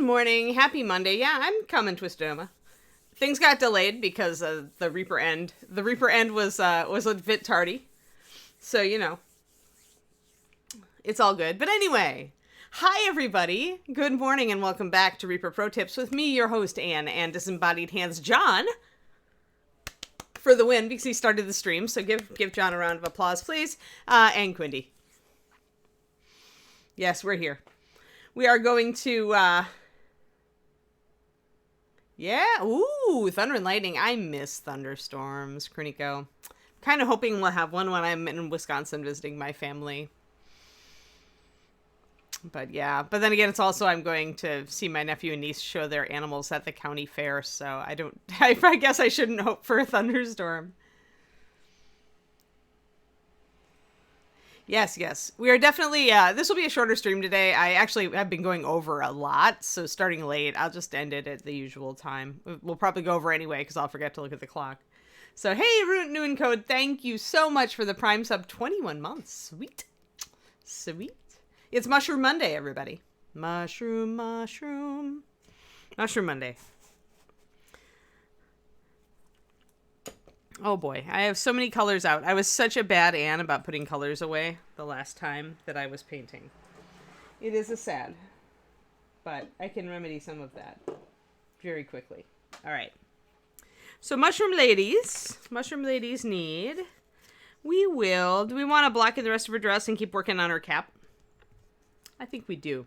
morning. Happy Monday. Yeah, I'm coming, Twistoma. Things got delayed because of the Reaper End. The Reaper End was a bit tardy. So, it's all good. But anyway, hi everybody. Good morning and welcome back to Reaper Pro Tips with me, your host, Anne, and Disembodied Hands John for the win because he started the stream. So give John a round of applause, please. And Quindy. Yes, we're here. We are going to, thunder and lightning. I miss thunderstorms, Kroniko. Kind of hoping we'll have one when I'm in Wisconsin visiting my family. But yeah, but then again, it's also, I'm going to see my nephew and niece show their animals at the county fair. So I guess I shouldn't hope for a thunderstorm. Yes. We are definitely, this will be a shorter stream today. I actually have been going over a lot, so starting late, I'll just end it at the usual time. We'll probably go over anyway, because I'll forget to look at the clock. So, hey, Root New and Code, thank you so much for the Prime sub, 21 months. Sweet. It's Mushroom Monday, everybody. Mushroom Monday. Oh boy, I have so many colors out. I was such a bad Anne about putting colors away the last time that I was painting. It is a sad, but I can remedy some of that very quickly. All right. So Mushroom Ladies need, do we want to block in the rest of her dress and keep working on her cap? I think we do.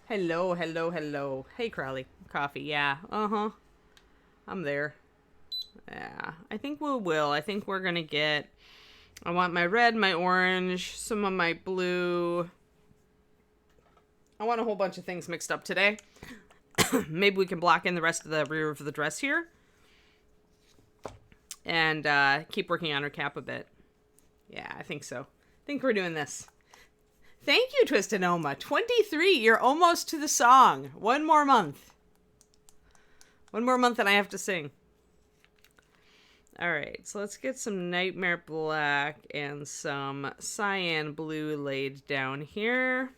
Hello. Hey, Crowley. Coffee, yeah, I'm there. Yeah, I think we will. I think we're going to get... I want my red, my orange, some of my blue. I want a whole bunch of things mixed up today. Maybe we can block in the rest of the rear of the dress here. And keep working on her cap a bit. Yeah, I think so. I think we're doing this. Thank you, Twisted Oma. 23. You're almost to the song. One more month. One more month and I have to sing. All right, so let's get some Nightmare Black and some Cyan Blue laid down here.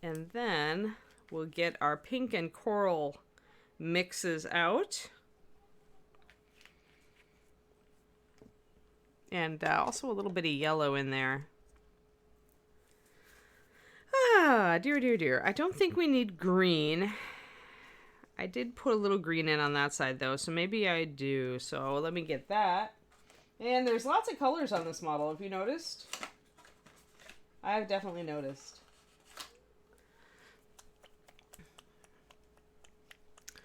And then we'll get our pink and coral mixes out. And also a little bit of yellow in there. Dear. I don't think we need green. I did put a little green in on that side, though, so maybe I do. So let me get that. And there's lots of colors on this model, have you noticed? I have definitely noticed.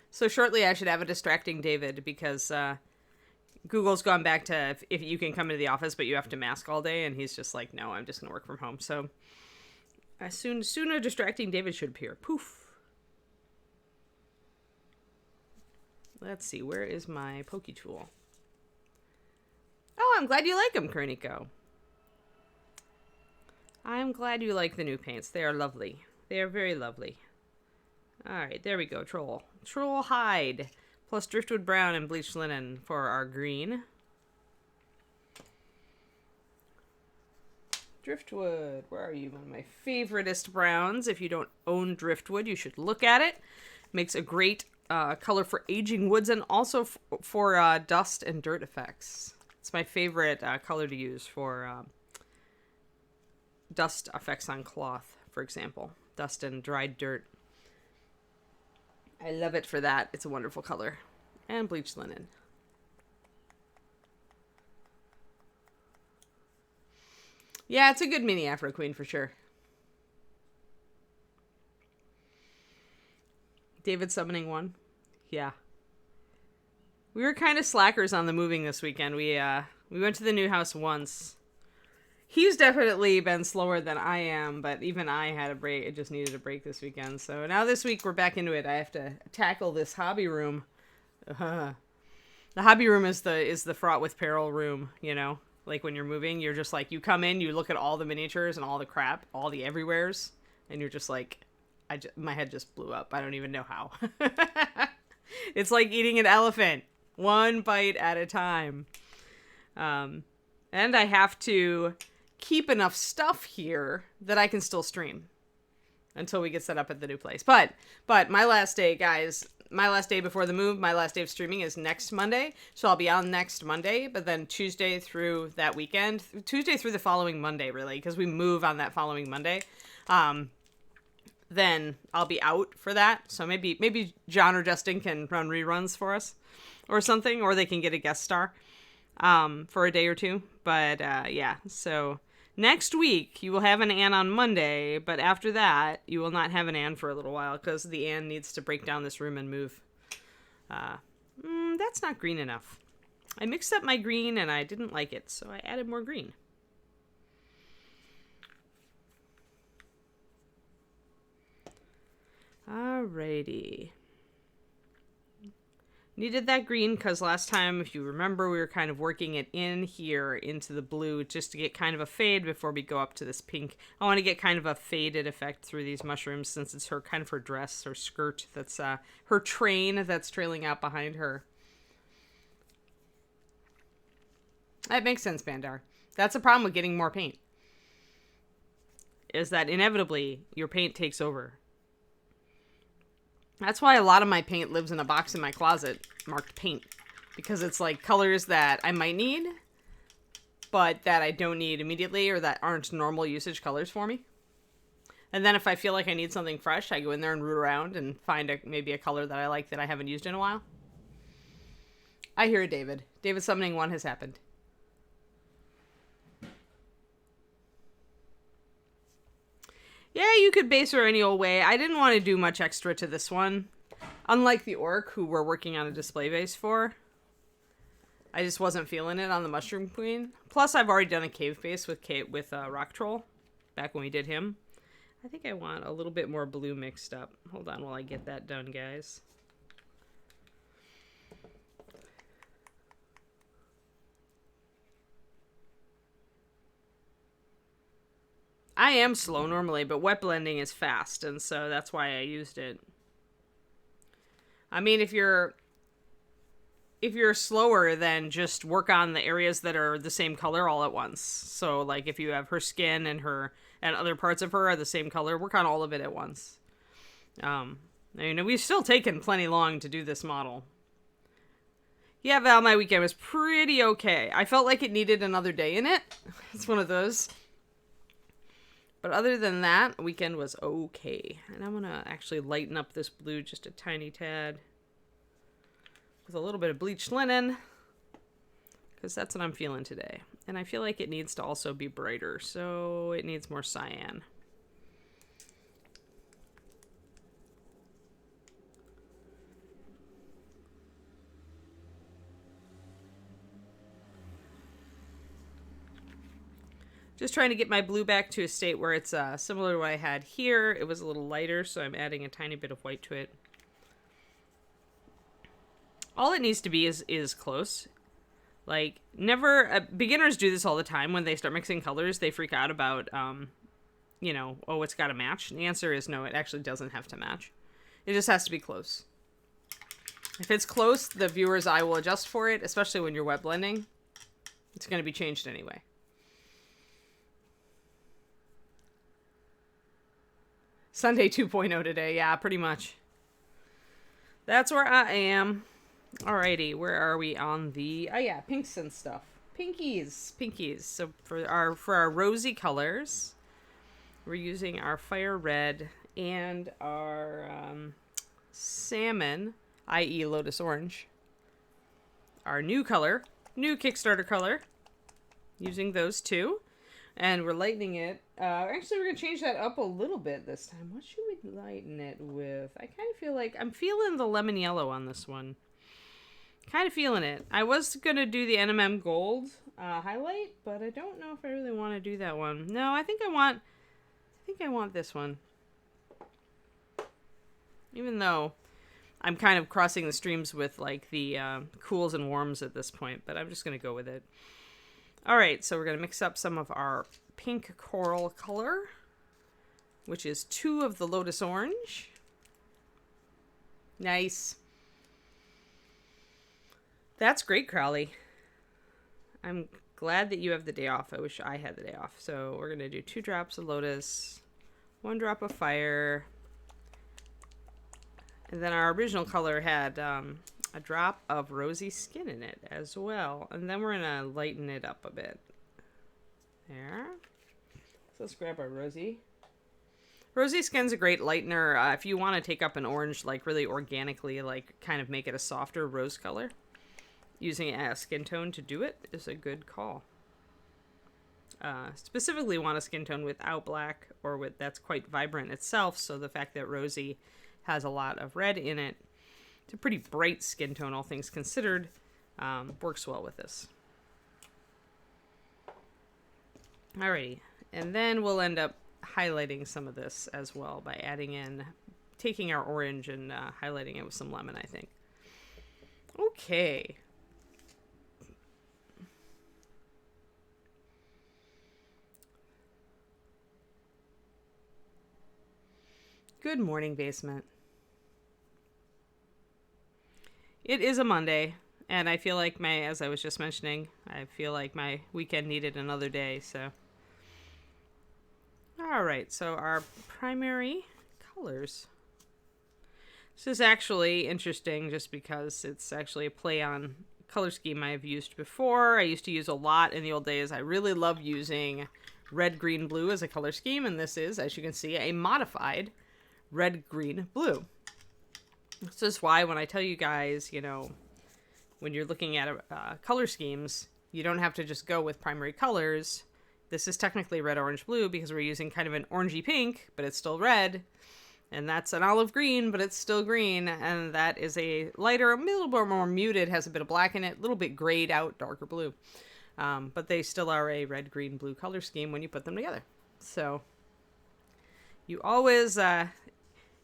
So shortly I should have a distracting David, because Google's gone back to if you can come into the office, but you have to mask all day, and he's just like, no, I'm just going to work from home. So soon a distracting David should appear. Poof. Let's see, where is my pokey tool? Oh, I'm glad you like them, Kroniko. I'm glad you like the new paints. They are lovely. They are very lovely. All right, there we go, Troll. Troll hide, plus driftwood brown and bleached linen for our green. Driftwood, where are you? One of my favoriteest browns. If you don't own driftwood, you should look at it. Makes a great color for aging woods and also for dust and dirt effects. It's my favorite color to use for dust effects on cloth, for example. Dust and dried dirt. I love it for that. It's a wonderful color. And bleached linen. Yeah, it's a good mini Afro Queen for sure. David summoning one. Yeah. We were kind of slackers on the moving this weekend. We went to the new house once. He's definitely been slower than I am, but even I had a break. It just needed a break this weekend. So now this week we're back into it. I have to tackle this hobby room. The hobby room is the fraught with peril room, you know? Like when you're moving, you're just like, you come in, you look at all the miniatures and all the crap, all the everywheres, and you're just like, my head just blew up. I don't even know how. It's like eating an elephant, one bite at a time. And I have to keep enough stuff here that I can still stream until we get set up at the new place. But my last day, guys, my last day before the move, my last day of streaming is next Monday. So I'll be on next Monday, but then Tuesday through that weekend, Tuesday through the following Monday, really, because we move on that following Monday. Then I'll be out for that. So maybe John or Justin can run reruns for us or something, or they can get a guest star for a day or two. But yeah, so next week you will have an Ann on Monday, but after that you will not have an Ann for a little while because the Ann needs to break down this room and move. That's not green enough. I mixed up my green and I didn't like it, so I added more green. Alrighty. Needed that green because last time, if you remember, we were kind of working it in here into the blue just to get kind of a fade before we go up to this pink. I want to get kind of a faded effect through these mushrooms since it's her kind of her dress or skirt that's her train that's trailing out behind her. That makes sense, Bandar. That's the problem with getting more paint. Is that inevitably your paint takes over. That's why a lot of my paint lives in a box in my closet marked paint. Because it's like colors that I might need, but that I don't need immediately or that aren't normal usage colors for me. And then if I feel like I need something fresh, I go in there and root around and find maybe a color that I like that I haven't used in a while. I hear it, David. David summoning 1 has happened. Yeah, you could base her any old way. I didn't want to do much extra to this one. Unlike the orc, who we're working on a display base for. I just wasn't feeling it on the Mushroom Queen. Plus, I've already done a cave base with Rock Troll. Back when we did him. I think I want a little bit more blue mixed up. Hold on while I get that done, guys. I am slow normally, but wet blending is fast, and so that's why I used it. I mean, if you're slower, then just work on the areas that are the same color all at once. So, like, if you have her skin and other parts of her are the same color, work on all of it at once. I mean, we've still taken plenty long to do this model. Yeah, Val, my weekend was pretty okay. I felt like it needed another day in it. It's one of those. But other than that, the weekend was okay. And I'm going to actually lighten up this blue just a tiny tad. With a little bit of bleached linen. Because that's what I'm feeling today. And I feel like it needs to also be brighter. So it needs more cyan. Just trying to get my blue back to a state where it's similar to what I had here. It was a little lighter, so I'm adding a tiny bit of white to it. All it needs to be is close. Like, never... beginners do this all the time. When they start mixing colors, they freak out about, you know, oh, it's got to match. And the answer is no, it actually doesn't have to match. It just has to be close. If it's close, the viewer's eye will adjust for it, especially when you're wet blending. It's going to be changed anyway. Sunday 2.0 today. Yeah, pretty much. That's where I am. Alrighty, where are we on the... Oh yeah, pinks and stuff. Pinkies. So for our rosy colors, we're using our fire red and our salmon, i.e. Lotus Orange. Our new color, new Kickstarter color. Using those two. And we're lightening it. Actually, we're going to change that up a little bit this time. What should we lighten it with? I kind of feel like... I'm feeling the lemon yellow on this one. Kind of feeling it. I was going to do the NMM Gold highlight, but I don't know if I really want to do that one. No, I think I want this one. Even though I'm kind of crossing the streams with, like, the cools and warms at this point, but I'm just going to go with it. Alright, so we're going to mix up some of our pink coral color, which is 2 of the Lotus Orange. Nice. That's great, Crowley. I'm glad that you have the day off. I wish I had the day off. So we're going to do 2 drops of Lotus, 1 drop of Fire. And then our original color had a drop of Rosy Skin in it as well. And then we're going to lighten it up a bit. There. So let's grab our Rosy. Rosy Skin's a great lightener if you want to take up an orange, like really organically, like kind of make it a softer rose color. Using a skin tone to do it is a good call. Specifically want a skin tone without black or with that's quite vibrant itself. So the fact that Rosy has a lot of red in it, it's a pretty bright skin tone, all things considered, works well with this. Alrighty, and then we'll end up highlighting some of this as well by taking our orange and highlighting it with some lemon, I think. Okay. Good morning, basement. It is a Monday, and I feel like as I was just mentioning, I feel like my weekend needed another day, so. All right, so our primary colors. This is actually interesting just because it's actually a play on color scheme I've used before. I used to use a lot in the old days. I really love using red, green, blue as a color scheme, and this is, as you can see, a modified red, green, blue. This is why when I tell you guys, when you're looking at color schemes, you don't have to just go with primary colors. This is technically red, orange, blue because we're using kind of an orangey pink, but it's still red. And that's an olive green, but it's still green. And that is a lighter, a little bit more muted, has a bit of black in it, a little bit grayed out, darker blue. But they still are a red, green, blue color scheme when you put them together. So you always...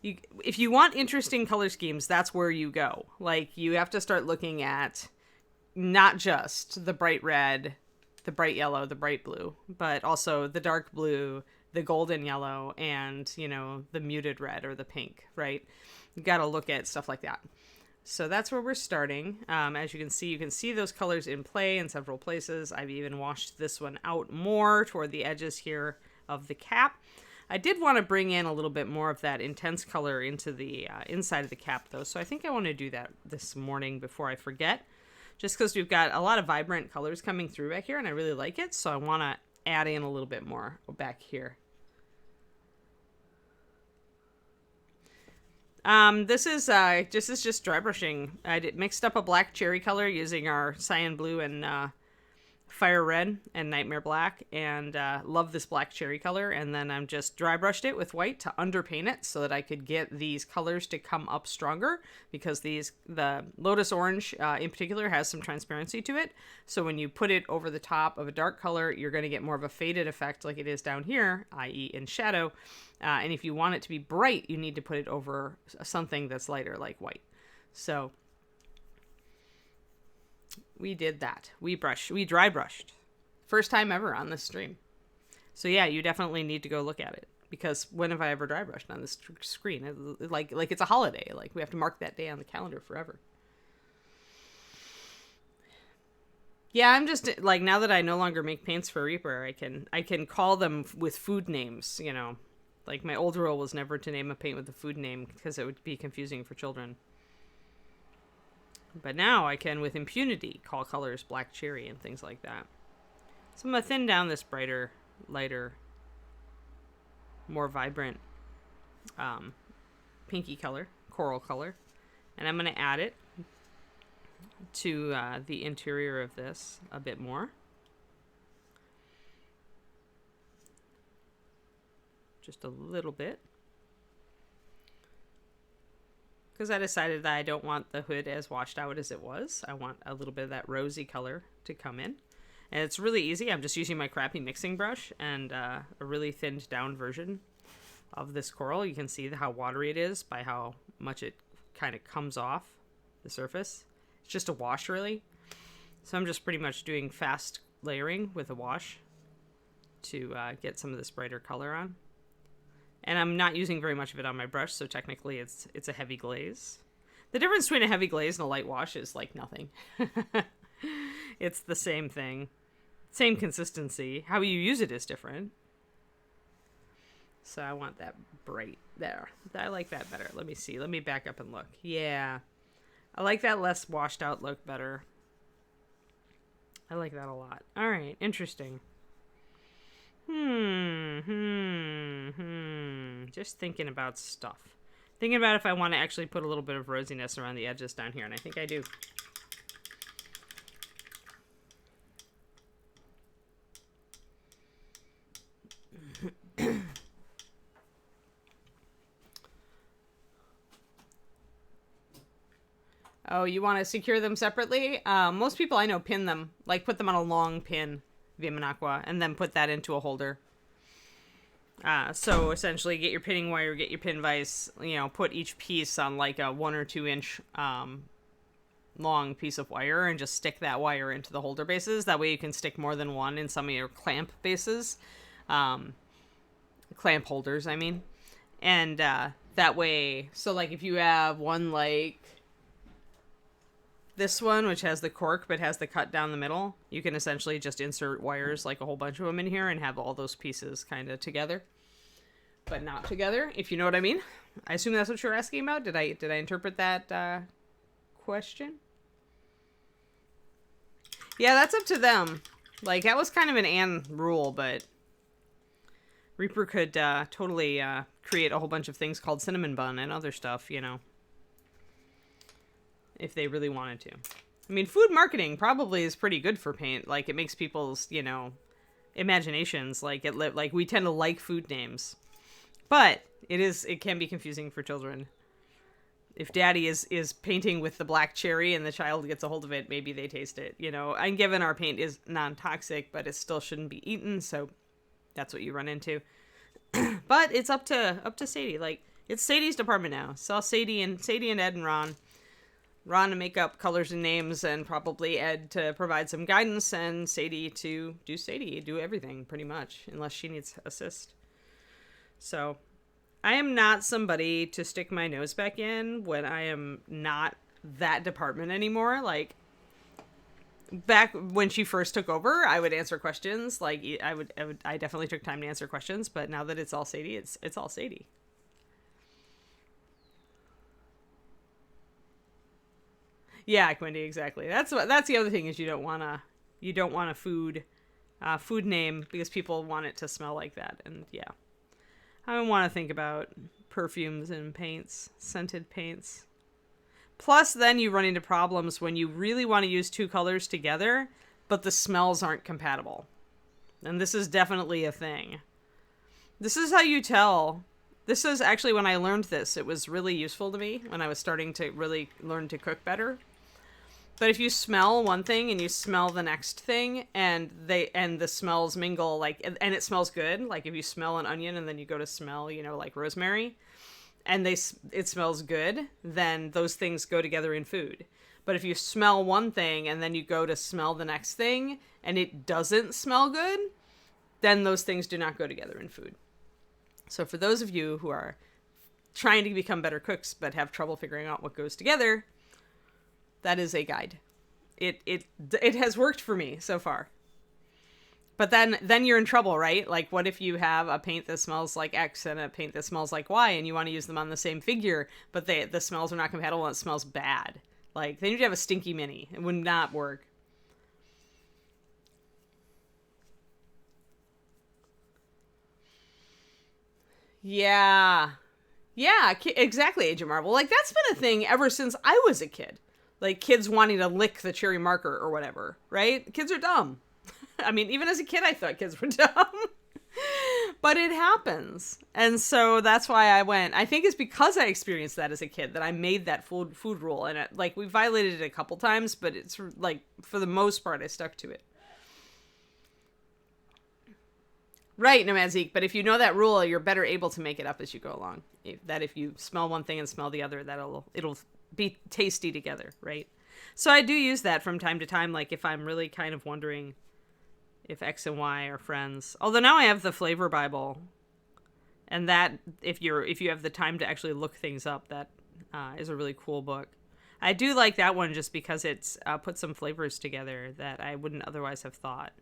if you want interesting color schemes, that's where you go. Like, you have to start looking at not just the bright red, the bright yellow, the bright blue, but also the dark blue, the golden yellow, and, the muted red or the pink, right? You got to look at stuff like that. So that's where we're starting. As you can see those colors in play in several places. I've even washed this one out more toward the edges here of the cap. I did want to bring in a little bit more of that intense color into the inside of the cap, though. So I think I want to do that this morning before I forget. Just because we've got a lot of vibrant colors coming through back here, and I really like it. So I want to add in a little bit more back here. This is just dry brushing. I mixed up a black cherry color using our cyan blue and fire red and nightmare black, and love this black cherry color. And then I'm just dry brushed it with white to underpaint it so that I could get these colors to come up stronger, because the Lotus Orange in particular has some transparency to it. So when you put it over the top of a dark color, you're going to get more of a faded effect like it is down here, i.e. in shadow. And if you want it to be bright, you need to put it over something that's lighter like white. So we did that. We dry brushed. First time ever on this stream. So yeah, you definitely need to go look at it, because when have I ever dry brushed on this screen? Like it's a holiday. Like, we have to mark that day on the calendar forever. Yeah, I'm just like, now that I no longer make paints for Reaper, I can call them with food names, Like, my old rule was never to name a paint with a food name because it would be confusing for children. But now I can, with impunity, call colors black cherry and things like that. So I'm going to thin down this brighter, lighter, more vibrant pinky color, coral color. And I'm going to add it to the interior of this a bit more. Just a little bit. Because I decided that I don't want the hood as washed out as it was. I want a little bit of that rosy color to come in. And it's really easy. I'm just using my crappy mixing brush and a really thinned down version of this coral. You can see how watery it is by how much it kind of comes off the surface. It's just a wash, really. So I'm just pretty much doing fast layering with a wash to get some of this brighter color on. And I'm not using very much of it on my brush, so technically it's a heavy glaze. The difference between a heavy glaze and a light wash is like nothing. It's the same thing. Same consistency. How you use it is different. So I want that bright there. I like that better. Let me see. Let me back up and look. Yeah. I like that less washed out look better. I like that a lot. All right. Interesting. Just thinking about stuff. Thinking about if I want to actually put a little bit of rosiness around the edges down here, and I think I do. Oh, you want to secure them separately? Most people I know pin them, like put them on a long pin via Manaqua, and then put that into a holder. So essentially get your pinning wire, get your pin vise, put each piece on like a 1 or 2 inch long piece of wire and just stick that wire into the holder bases. That way you can stick more than one in some of your clamp bases. Clamp holders, I mean. And that way, so like if you have one like this one, which has the cork but has the cut down the middle, you can essentially just insert wires, like a whole bunch of them in here, and have all those pieces kind of together, but not together, if you know what I mean. I assume that's what you're asking about. Did I interpret that question? Yeah, that's up to them. Like, that was kind of an Anne rule, but Reaper could totally create a whole bunch of things called cinnamon bun and other stuff, if they really wanted to. I mean, food marketing probably is pretty good for paint. Like, it makes people's, imaginations, like, we tend to like food names. But it can be confusing for children. If daddy is painting with the black cherry and the child gets a hold of it, maybe they taste it, And given our paint is non-toxic, but it still shouldn't be eaten, so that's what you run into. But it's up to Sadie. Like, it's Sadie's department now. So Sadie and Ed and Ron to make up colors and names, and probably Ed to provide some guidance, and Sadie to do everything pretty much, unless she needs assist. So I am not somebody to stick my nose back in when I am not that department anymore. Like, back when she first took over, I would answer questions. Like, I definitely took time to answer questions, but now that it's all Sadie, it's all Sadie. Yeah, Quindy, exactly. That's the other thing, is you don't want a food name because people want it to smell like that. And yeah, I don't want to think about perfumes and paints, scented paints. Plus, then you run into problems when you really want to use 2 colors together, but the smells aren't compatible. And this is definitely a thing. This is how you tell. This is actually when I learned this. It was really useful to me when I was starting to really learn to cook better. But if you smell one thing and you smell the next thing, and the smells mingle, like, and it smells good, like if you smell an onion and then you go to smell, like rosemary, and it smells good, then those things go together in food. But if you smell one thing and then you go to smell the next thing and it doesn't smell good, then those things do not go together in food. So for those of you who are trying to become better cooks but have trouble figuring out what goes together, that is a guide. It has worked for me so far. But then you're in trouble, right? Like, what if you have a paint that smells like X and a paint that smells like Y, and you want to use them on the same figure, but the smells are not compatible and it smells bad? Like, then you'd have a stinky mini. It would not work. Yeah. Yeah, exactly, Age of Marvel. Like, that's been a thing ever since I was a kid. Like, kids wanting to lick the cherry marker or whatever, right? Kids are dumb. I mean, even as a kid, I thought kids were dumb. But it happens. And so that's why I went. I think it's because I experienced that as a kid that I made that food rule. And we violated it a couple times, but it's like, for the most part, I stuck to it. Right, Nomad Zeke, but if you know that rule, you're better able to make it up as you go along. If you smell one thing and smell the other, it'll be tasty together, right? So I do use that from time to time, like if I'm really kind of wondering if X and Y are friends. Although now I have the Flavor Bible, and that, if you have the time to actually look things up, that is a really cool book. I do like that one just because it's put some flavors together that I wouldn't otherwise have thought.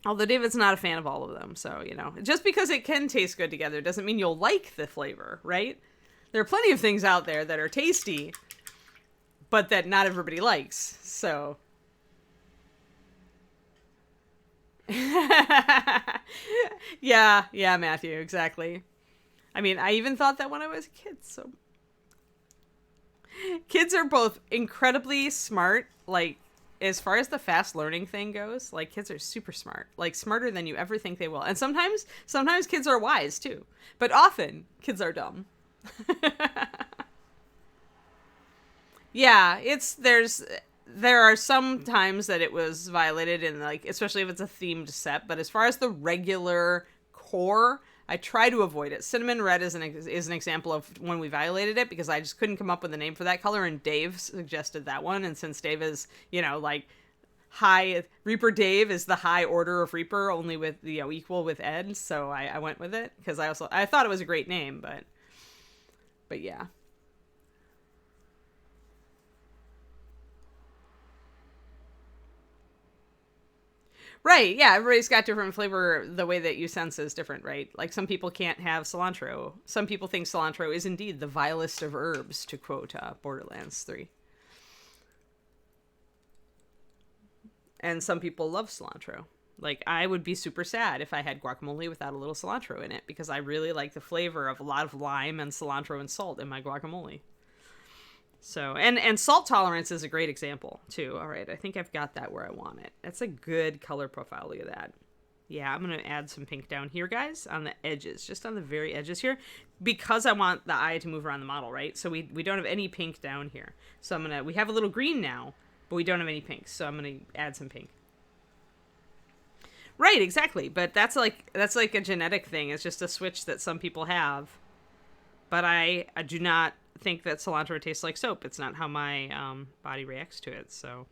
Although David's not a fan of all of them, so, just because it can taste good together doesn't mean you'll like the flavor, right? There are plenty of things out there that are tasty, but that not everybody likes, so. Yeah, Matthew, exactly. I mean, I even thought that when I was a kid, so. Kids are both incredibly smart, like, as far as the fast learning thing goes, like, kids are super smart, like, smarter than you ever think they will. And sometimes kids are wise too, but often kids are dumb. Yeah, there are some times that it was violated in, like, especially if it's a themed set, but as far as the regular core, I try to avoid it. Cinnamon red is an example of when we violated it, because I just couldn't come up with a name for that color, and Dave suggested that one. And since Dave is, like, high, Reaper Dave is the high order of Reaper, only with, equal with Ed, so I went with it, because I thought it was a great name, but yeah. Right, yeah, everybody's got different flavor. The way that you sense is different, right? Like, some people can't have cilantro. Some people think cilantro is indeed the vilest of herbs, to quote Borderlands 3. And some people love cilantro. Like, I would be super sad if I had guacamole without a little cilantro in it, because I really like the flavor of a lot of lime and cilantro and salt in my guacamole. So, and salt tolerance is a great example, too. All right, I think I've got that where I want it. That's a good color profile. Look at that. Yeah, I'm going to add some pink down here, guys, on the edges, just on the very edges here, because I want the eye to move around the model, right? So we don't have any pink down here. So we have a little green now, but we don't have any pink. So I'm going to add some pink. Right, exactly. But that's like a genetic thing. It's just a switch that some people have. But I do not think that cilantro tastes like soap. It's not how my body reacts to it. So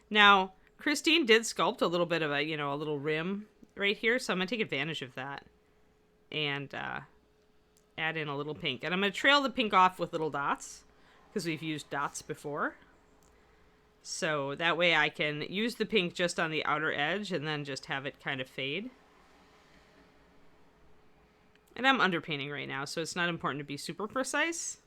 now Christine did sculpt a little bit of a little rim right here, so I'm gonna take advantage of that and add in a little pink, and I'm gonna trail the pink off with little dots because we've used dots before, so that way I can use the pink just on the outer edge and then just have it kind of fade. And I'm underpainting right now, so it's not important to be super precise.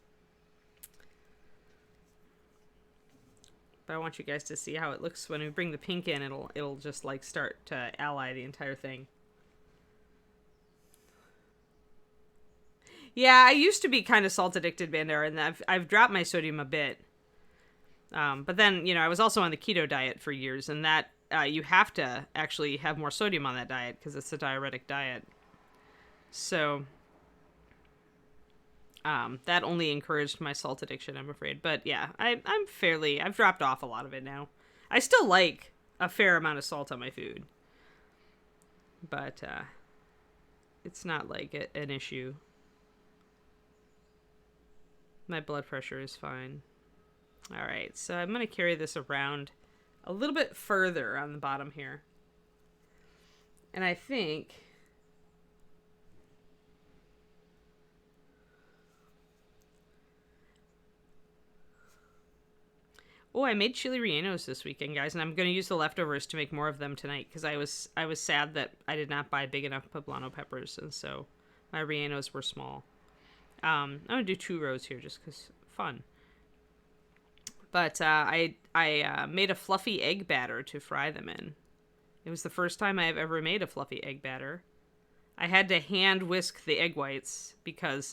But I want you guys to see how it looks when we bring the pink in. It'll just, like, start to ally the entire thing. Yeah, I used to be kind of salt addicted, Bandera, and I've dropped my sodium a bit. But then, I was also on the keto diet for years, and that you have to actually have more sodium on that diet because it's a diuretic diet. So that only encouraged my salt addiction, I'm afraid. But yeah, I've dropped off a lot of it now. I still like a fair amount of salt on my food, but it's not like an issue. My blood pressure is fine. All right, so I'm going to carry this around a little bit further on the bottom here. And I think I made chili rellenos this weekend, guys, and I'm going to use the leftovers to make more of them tonight because I was sad that I did not buy big enough poblano peppers, and so my rellenos were small. I'm going to do 2 rows here just because fun. But I made a fluffy egg batter to fry them in. It was the first time I've ever made a fluffy egg batter. I had to hand whisk the egg whites because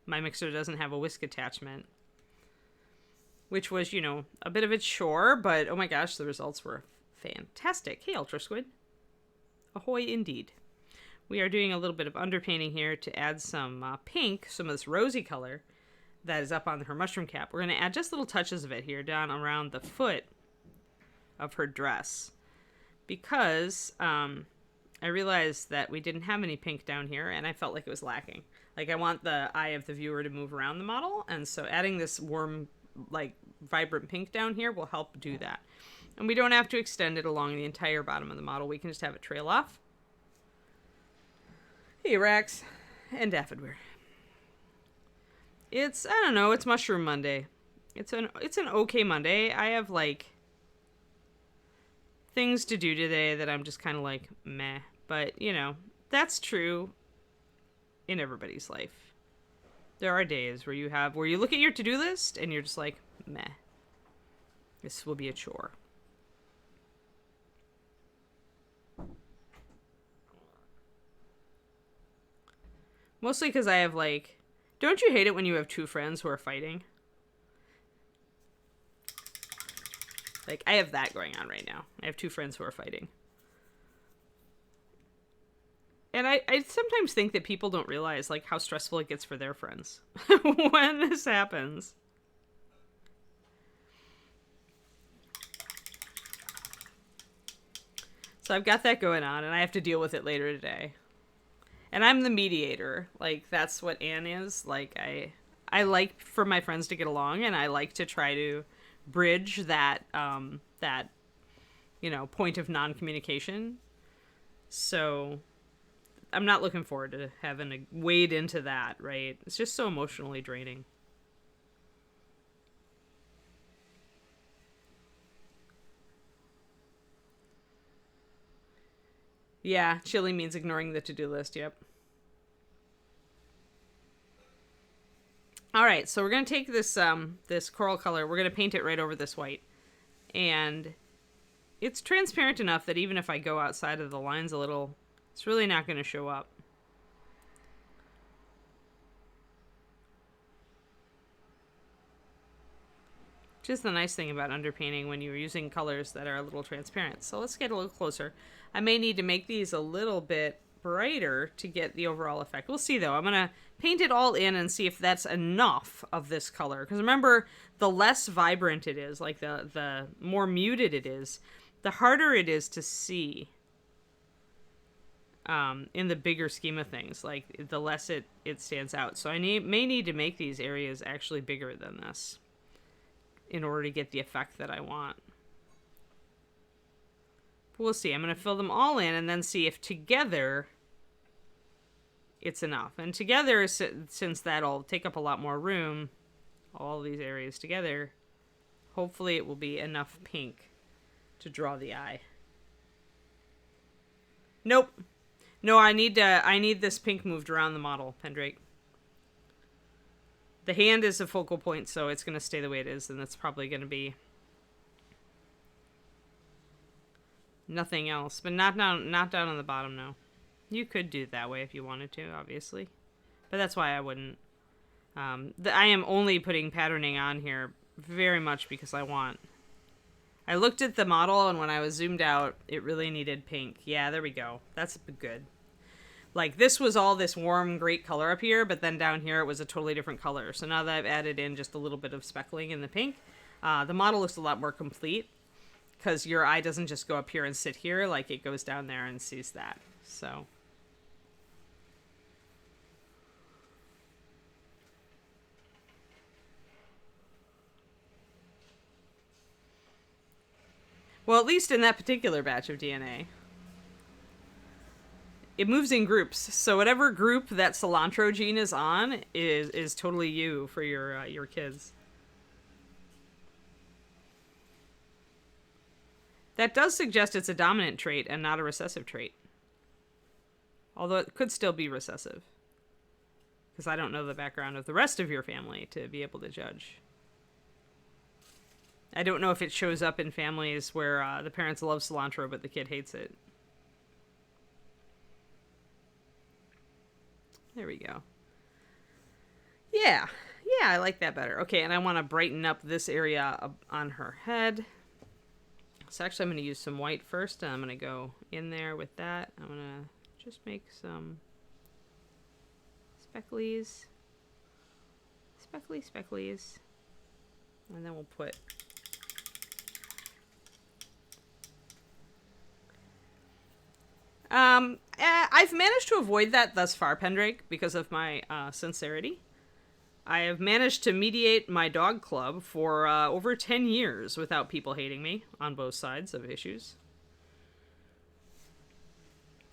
my mixer doesn't have a whisk attachment. Which was, a bit of a chore, but oh my gosh, the results were fantastic. Hey, Ultra Squid. Ahoy indeed. We are doing a little bit of underpainting here to add some pink, some of this rosy color that is up on her mushroom cap. We're going to add just little touches of it here down around the foot of her dress. Because I realized that we didn't have any pink down here, and I felt like it was lacking. Like, I want the eye of the viewer to move around the model, and so adding this warm, like, vibrant pink down here will help do that. And we don't have to extend it along the entire bottom of the model. We can just have it trail off. Hey, Rax. And Daffodwear. It's, I don't know, it's Mushroom Monday. It's an okay Monday. I have, like, things to do today that I'm just kind of like, meh. But, you know, that's true in everybody's life. There are days where you look at your to-do list and you're just like, meh. This will be a chore. Mostly because I have, like, don't you hate it when you have two friends who are fighting? Like, I have that going on right now. I have two friends who are fighting. And I sometimes think that people don't realize, like, how stressful it gets for their friends when this happens. So I've got that going on, and I have to deal with it later today. And I'm the mediator. Like, that's what Anne is. Like, I like for my friends to get along, and I like to try to bridge that, you know, point of non-communication. So I'm not looking forward to having to wade into that, right? It's just so emotionally draining. Yeah, chilly means ignoring the to-do list, yep. All right, so we're going to take this this coral color, we're going to paint it right over this white. And it's transparent enough that even if I go outside of the lines a little, it's really not going to show up. Which is the nice thing about underpainting when you're using colors that are a little transparent. So let's get a little closer. I may need to make these a little bit brighter to get the overall effect. We'll see though. I'm going to paint it all in and see if that's enough of this color. Because remember, the less vibrant it is, like the more muted it is, the harder it is to see in the bigger scheme of things. Like, the less it stands out. So I may need to make these areas actually bigger than this in order to get the effect that I want. But we'll see. I'm going to fill them all in and then see if together it's enough. And together, since that'll take up a lot more room, all these areas together, hopefully it will be enough pink to draw the eye. Nope. No, I need this pink moved around the model, Pendrake. The hand is a focal point, so it's going to stay the way it is, and that's probably going to be nothing else. But not down on the bottom, no. You could do it that way if you wanted to, obviously. But that's why I wouldn't. I am only putting patterning on here very much because I want. I looked at the model, and when I was zoomed out, it really needed pink. Yeah, there we go. That's good. Like, this was all this warm, great color up here, but then down here it was a totally different color. So now that I've added in just a little bit of speckling in the pink, the model looks a lot more complete because your eye doesn't just go up here and sit here, like it goes down there and sees that. So well, at least in that particular batch of DNA. It moves in groups, so whatever group that cilantro gene is on is totally you for your kids. That does suggest it's a dominant trait and not a recessive trait. Although it could still be recessive. Because I don't know the background of the rest of your family to be able to judge. I don't know if it shows up in families where the parents love cilantro but the kid hates it. There we go. Yeah, I like that better. Okay, and I want to brighten up this area on her head. So actually I'm going to use some white first, and I'm going to go in there with that. I'm going to just make some specklies. Specklies. And then we'll put I've managed to avoid that thus far, Pendrake, because of my sincerity. I have managed to mediate my dog club for over 10 years without people hating me on both sides of issues.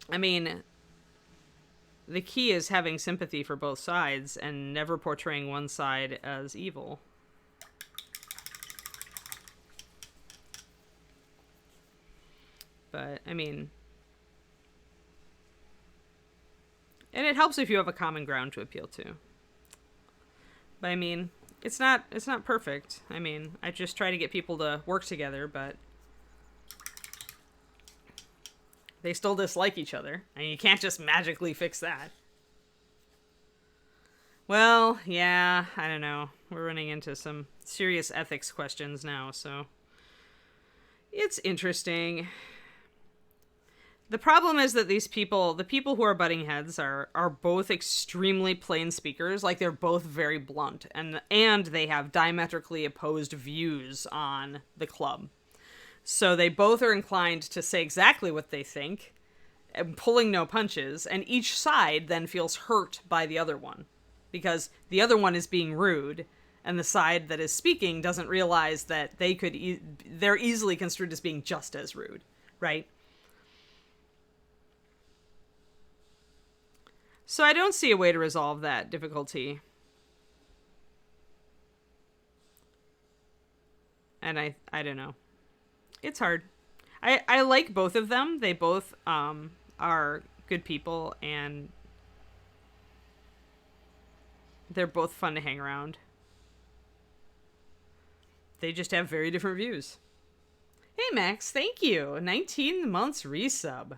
I mean, the key is having sympathy for both sides and never portraying one side as evil. But, I mean... And it helps if you have a common ground to appeal to. But, I mean, it's not perfect. I mean, I just try to get people to work together, but... They still dislike each other, and you can't just magically fix that. Well, yeah, I don't know. We're running into some serious ethics questions now, so... It's interesting. The problem is that these people, the people who are butting heads, are both extremely plain speakers. Like, they're both very blunt, and they have diametrically opposed views on the club. So they both are inclined to say exactly what they think, and pulling no punches, and each side then feels hurt by the other one. Because the other one is being rude, and the side that is speaking doesn't realize that they're easily construed as being just as rude, right? So I don't see a way to resolve that difficulty. And I don't know. It's hard. I like both of them. They both are good people, and they're both fun to hang around. They just have very different views. Hey, Max, thank you. 19 months resub.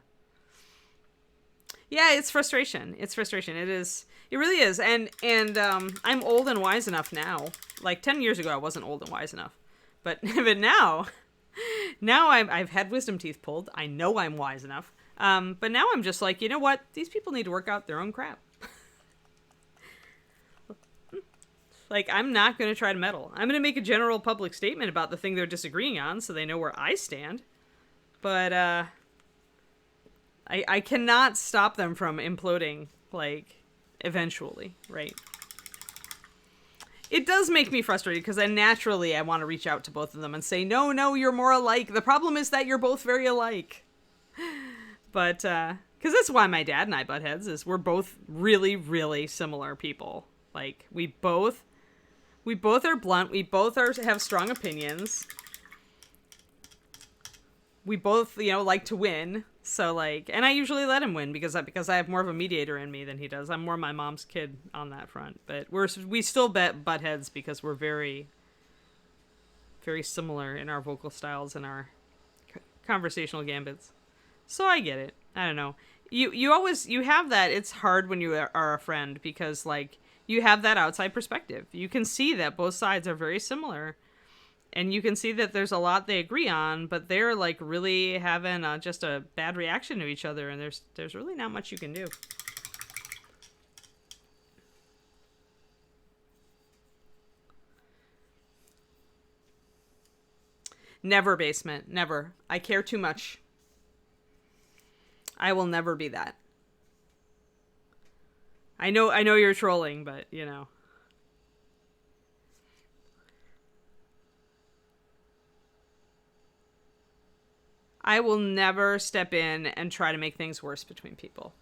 Yeah, it's frustration. It's frustration. It is. It really is. And I'm old and wise enough now. Like 10 years ago, I wasn't old and wise enough. But now I've had wisdom teeth pulled. I know I'm wise enough. But now I'm just like, you know what? These people need to work out their own crap. Like, I'm not going to try to meddle. I'm going to make a general public statement about the thing they're disagreeing on so they know where I stand. But, I cannot stop them from imploding, like, eventually, right? It does make me frustrated because I want to reach out to both of them and say, no, you're more alike. The problem is that you're both very alike. But, because that's why my dad and I butt heads, is we're both really, really similar people. Like, we both are blunt. We both have strong opinions. We both, like to win. So, like, and I usually let him win because I have more of a mediator in me than he does. I'm more my mom's kid on that front. But we still butt heads because we're very, very similar in our vocal styles and our conversational gambits. So I get it. I don't know. You have that. It's hard when you are a friend because, like, you have that outside perspective. You can see that both sides are very similar. And you can see that there's a lot they agree on, but they're, like, really having just a bad reaction to each other, and there's really not much you can do. Never, basement. Never. I care too much. I will never be that. I know you're trolling, but, I will never step in and try to make things worse between people.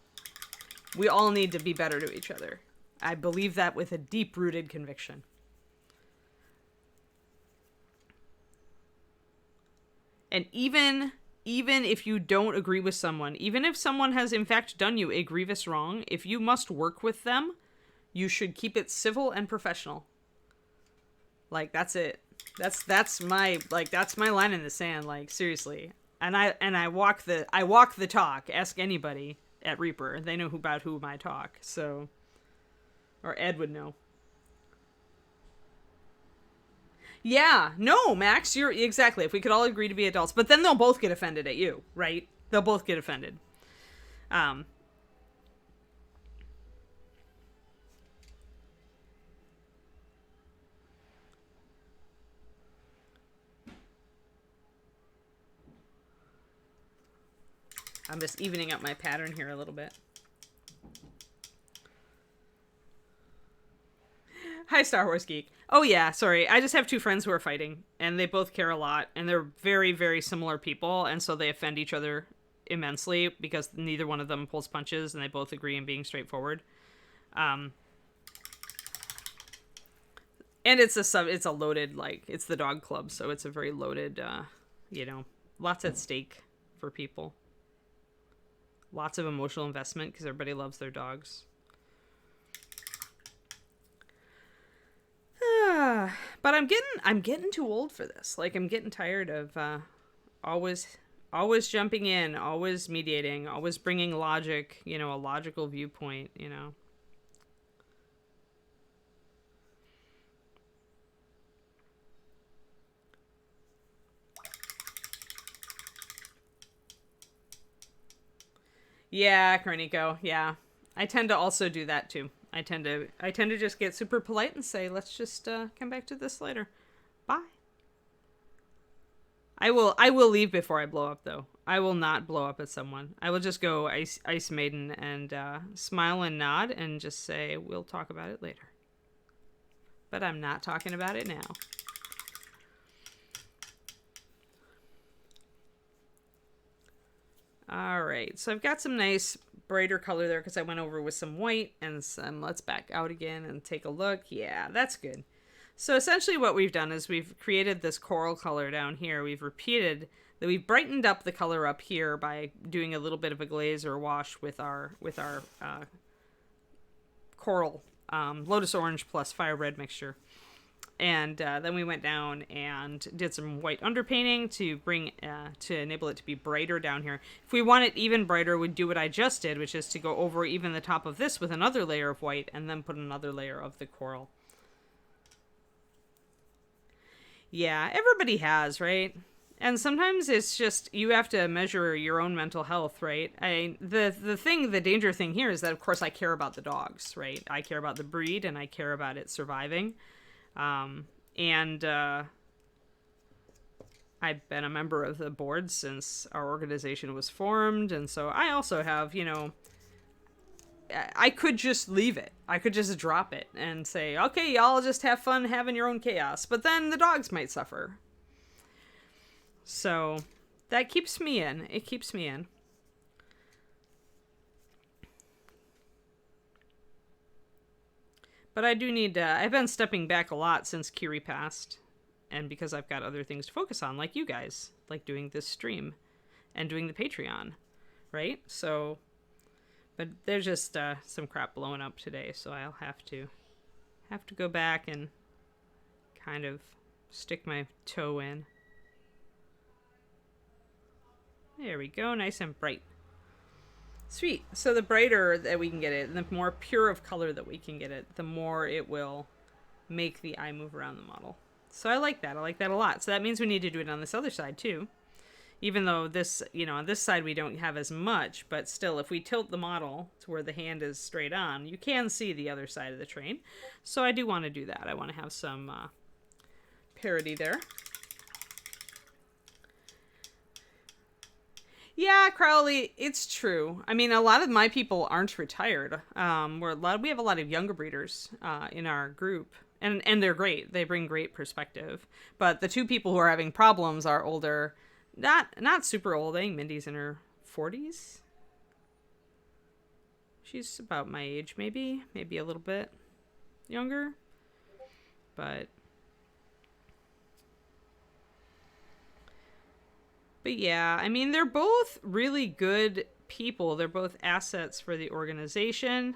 We all need to be better to each other. I believe that with a deep-rooted conviction. And even if you don't agree with someone, even if someone has in fact done you a grievous wrong, if you must work with them, you should keep it civil and professional. Like, that's it. That's my line in the sand, like, seriously. And I walk the talk. Ask anybody at Reaper. They know about whom I talk. So, or Ed would know. Yeah, no, Max, you're exactly. If we could all agree to be adults, but then they'll both get offended at you, right? They'll both get offended. I'm just evening up my pattern here a little bit. Hi, Star Wars Geek. Oh, yeah, sorry. I just have two friends who are fighting, and they both care a lot, and they're very, very similar people, and so they offend each other immensely because neither one of them pulls punches, and they both agree in being straightforward. And it's a loaded, like, it's the dog club, so it's a very loaded, lots at stake for people. Lots of emotional investment because everybody loves their dogs. But I'm getting too old for this. Like, I'm getting tired of always jumping in, always mediating, always bringing logic, a logical viewpoint, Yeah, Kroniko. Yeah. I tend to also do that too. I tend to just get super polite and say, let's just come back to this later. Bye. I will leave before I blow up though. I will not blow up at someone. I will just go Ice Maiden and smile and nod and just say, we'll talk about it later. But I'm not talking about it now. Alright, so I've got some nice brighter color there because I went over with some white and some, let's back out again and take a look. Yeah, that's good. So essentially what we've done is we've created this coral color down here. We've repeated that. We've brightened up the color up here by doing a little bit of a glaze or wash with our coral Lotus Orange plus Fire Red mixture. And then we went down and did some white underpainting to enable it to be brighter down here. If we want it even brighter, we'd do what I just did, which is to go over even the top of this with another layer of white and then put another layer of the coral. Yeah, everybody has, right? And sometimes it's just, you have to measure your own mental health, right? The danger thing here is that, of course, I care about the dogs, right? I care about the breed and I care about it surviving. I've been a member of the board since our organization was formed, and so I also have, I could just leave it. I could just drop it and say, okay, y'all just have fun having your own chaos, but then the dogs might suffer. So that keeps me in. It keeps me in. But I do need I've been stepping back a lot since Kiri passed. And because I've got other things to focus on, like you guys. Like doing this stream. And doing the Patreon. Right? So, but there's just some crap blowing up today. So I'll have to go back and kind of stick my toe in. There we go. Nice and bright. Sweet. So the brighter that we can get it, and the more pure of color that we can get it, the more it will make the eye move around the model. So I like that. I like that a lot. So that means we need to do it on this other side too. Even though this, on this side we don't have as much, but still, if we tilt the model to where the hand is straight on, you can see the other side of the train. So I do want to do that. I want to have some parity there. Yeah, Crowley, it's true. I mean, a lot of my people aren't retired. We have a lot of younger breeders in our group, and they're great. They bring great perspective. But the two people who are having problems are older, not super old. I think Mindy's in her 40s. She's about my age, maybe a little bit younger, but yeah, I mean, they're both really good people. They're both assets for the organization.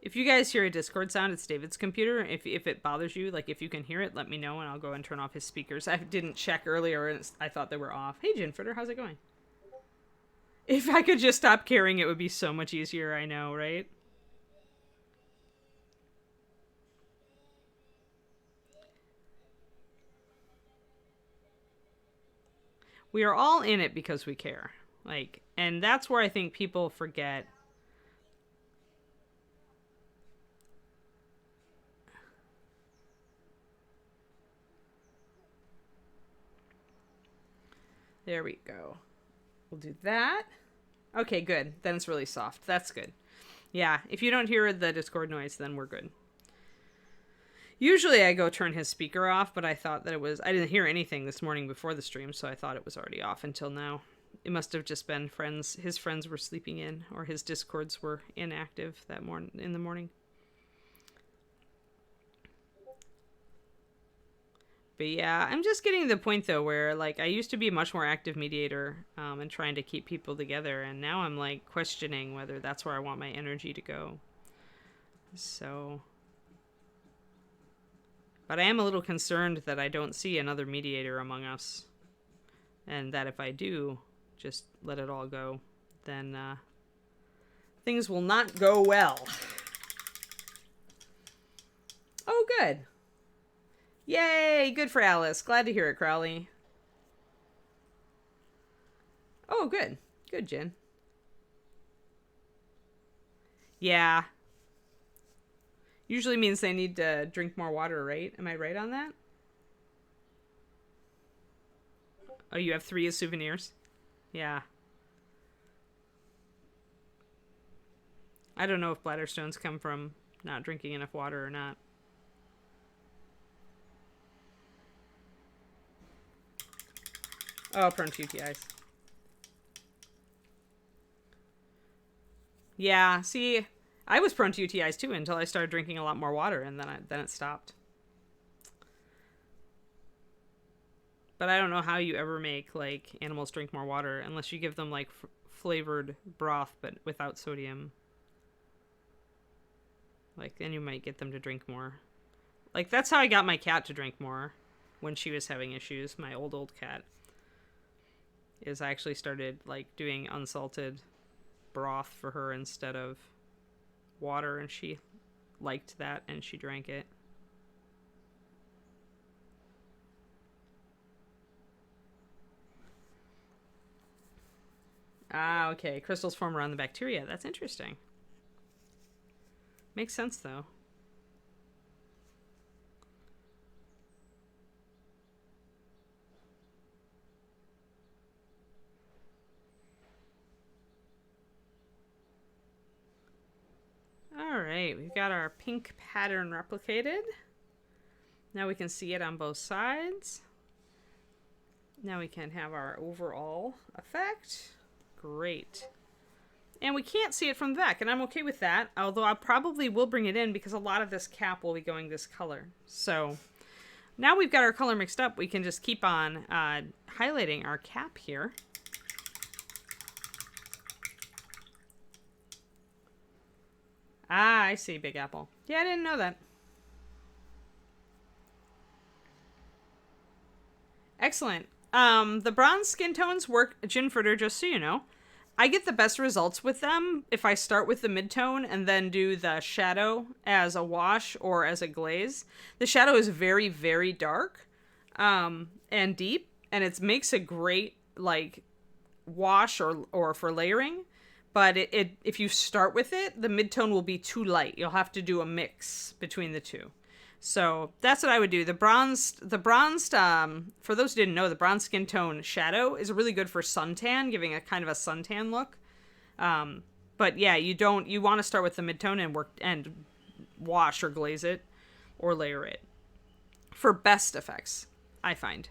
If you guys hear a Discord sound, it's David's computer. If it bothers you, like if you can hear it, let me know and I'll go and turn off his speakers. I didn't check earlier and I thought they were off. Hey, Ginfritter, how's it going? If I could just stop caring, it would be so much easier, I know, right? We are all in it because we care. And that's where I think people forget. There we go. We'll do that. Okay, good. Then it's really soft. That's good. Yeah, if you don't hear the Discord noise, then we're good. Usually I go turn his speaker off, but I thought that I didn't hear anything this morning before the stream, so I thought it was already off until now. It must have just been his friends were sleeping in, or his Discords were inactive in the morning. But yeah, I'm just getting to the point though where like I used to be a much more active mediator and trying to keep people together, and now I'm like questioning whether that's where I want my energy to go. So, but I am a little concerned that I don't see another mediator among us, and that if I do just let it all go, then things will not go well. Oh, good. Yay, good for Alice. Glad to hear it, Crowley. Oh, good. Good, Jen. Yeah. Usually means they need to drink more water, right? Am I right on that? Oh, you have 3 as souvenirs? Yeah. I don't know if bladder stones come from not drinking enough water or not. Oh, prone to UTIs. Yeah, see, I was prone to UTIs too until I started drinking a lot more water, and then it stopped. But I don't know how you ever make like animals drink more water unless you give them like flavored broth but without sodium. Like then you might get them to drink more. Like that's how I got my cat to drink more when she was having issues. My old cat. Is I actually started like doing unsalted broth for her instead of water, and she liked that and she drank it. Ah, okay. Crystals form around the bacteria. That's interesting. Makes sense though. Alright, we've got our pink pattern replicated. Now we can see it on both sides. Now we can have our overall effect. Great. And we can't see it from the back, and I'm okay with that, although I probably will bring it in because a lot of this cap will be going this color. So now we've got our color mixed up, we can just keep on highlighting our cap here. Ah, I see, Big Apple. Yeah, I didn't know that. Excellent. The bronze skin tones work, Ginfritter, just so you know. I get the best results with them if I start with the mid-tone and then do the shadow as a wash or as a glaze. The shadow is very, very dark and deep, and it makes a great like wash or for layering. But if you start with it, the mid-tone will be too light. You'll have to do a mix between the two. So that's what I would do. The bronzed, for those who didn't know, the bronze skin tone shadow is really good for suntan, giving a kind of a suntan look. But yeah, you want to start with the mid-tone and wash or glaze it or layer it for best effects, I find.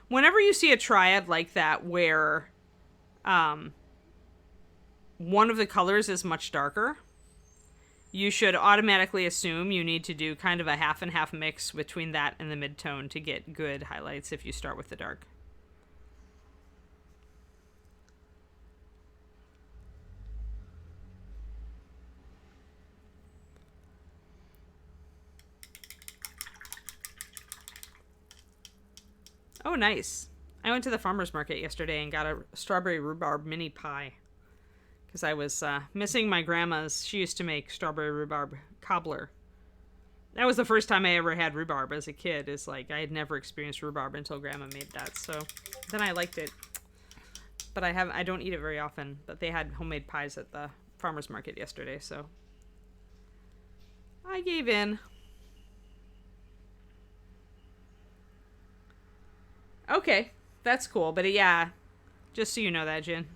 Whenever you see a triad like that where one of the colors is much darker, you should automatically assume you need to do kind of a half and half mix between that and the mid-tone to get good highlights if you start with the dark. Oh, nice. I went to the farmer's market yesterday and got a strawberry rhubarb mini pie. Because I was missing my grandma's. She used to make strawberry rhubarb cobbler. That was the first time I ever had rhubarb as a kid. It's like I had never experienced rhubarb until Grandma made that. So then I liked it. But I don't eat it very often. But they had homemade pies at the farmer's market yesterday, so I gave in. Okay, that's cool. But yeah, just so you know that, Jen.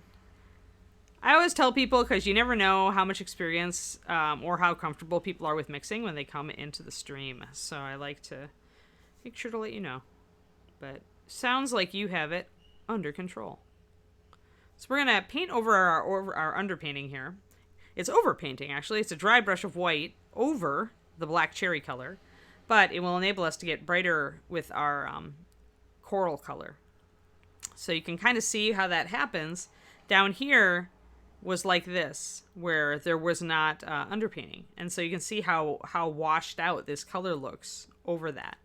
I always tell people, because you never know how much experience or how comfortable people are with mixing when they come into the stream. So I like to make sure to let you know. But sounds like you have it under control. So we're going to paint over our underpainting here. It's overpainting, actually. It's a dry brush of white over the black cherry color. but it will enable us to get brighter with our coral color. So you can kind of see how that happens. Down here was like this, where there was not underpainting. And so you can see how washed out this color looks over that.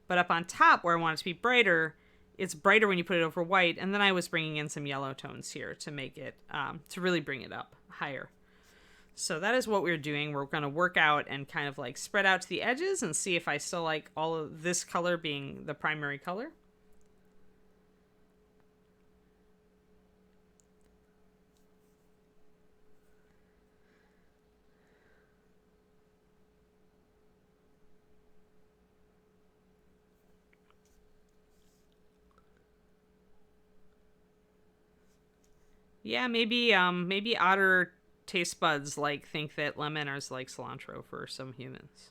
But up on top, where I want it to be brighter, it's brighter when you put it over white. And then I was bringing in some yellow tones here to make it, to really bring it up higher. So that is what we're doing. We're going to work out and kind of like spread out to the edges and see if I still like all of this color being the primary color. Yeah, maybe otter taste buds think that lemon is like cilantro for some humans.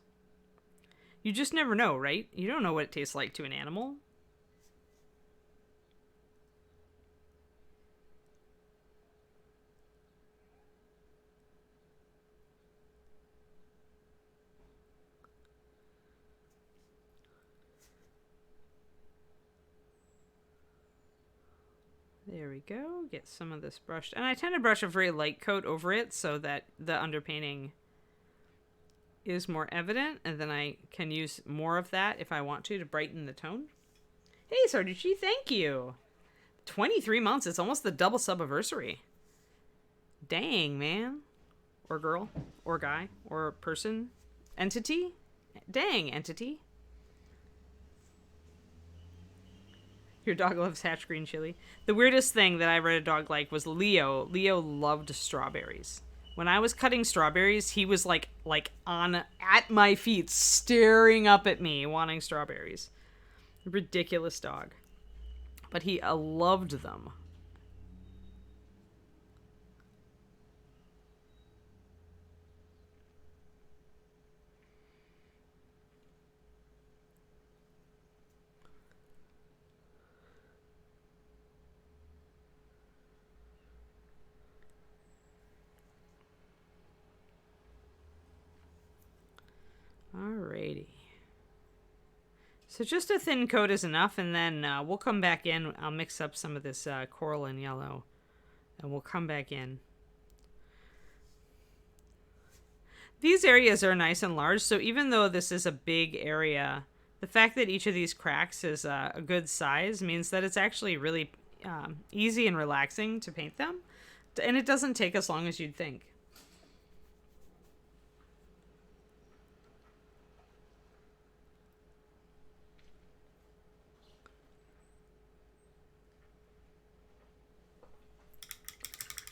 You just never know, right? You don't know what it tastes like to an animal. There we go. Get some of this brushed. And I tend to brush a very light coat over it so that the underpainting is more evident. And then I can use more of that if I want to brighten the tone. Hey, Sarducci, thank you. 23 months. It's almost the double sub-anniversary. Dang, man. Or girl. Or guy. Or person. Entity. Dang, entity. Your dog loves hatch green chili. The weirdest thing that I read a dog like was Leo. Leo loved strawberries. When I was cutting strawberries, he was like at my feet, staring up at me, wanting strawberries. Ridiculous dog. But he loved them. Alrighty. So just a thin coat is enough, and then we'll come back in. I'll mix up some of this coral and yellow, and we'll come back in. These areas are nice and large, so even though this is a big area, the fact that each of these cracks is a good size means that it's actually really easy and relaxing to paint them, and it doesn't take as long as you'd think.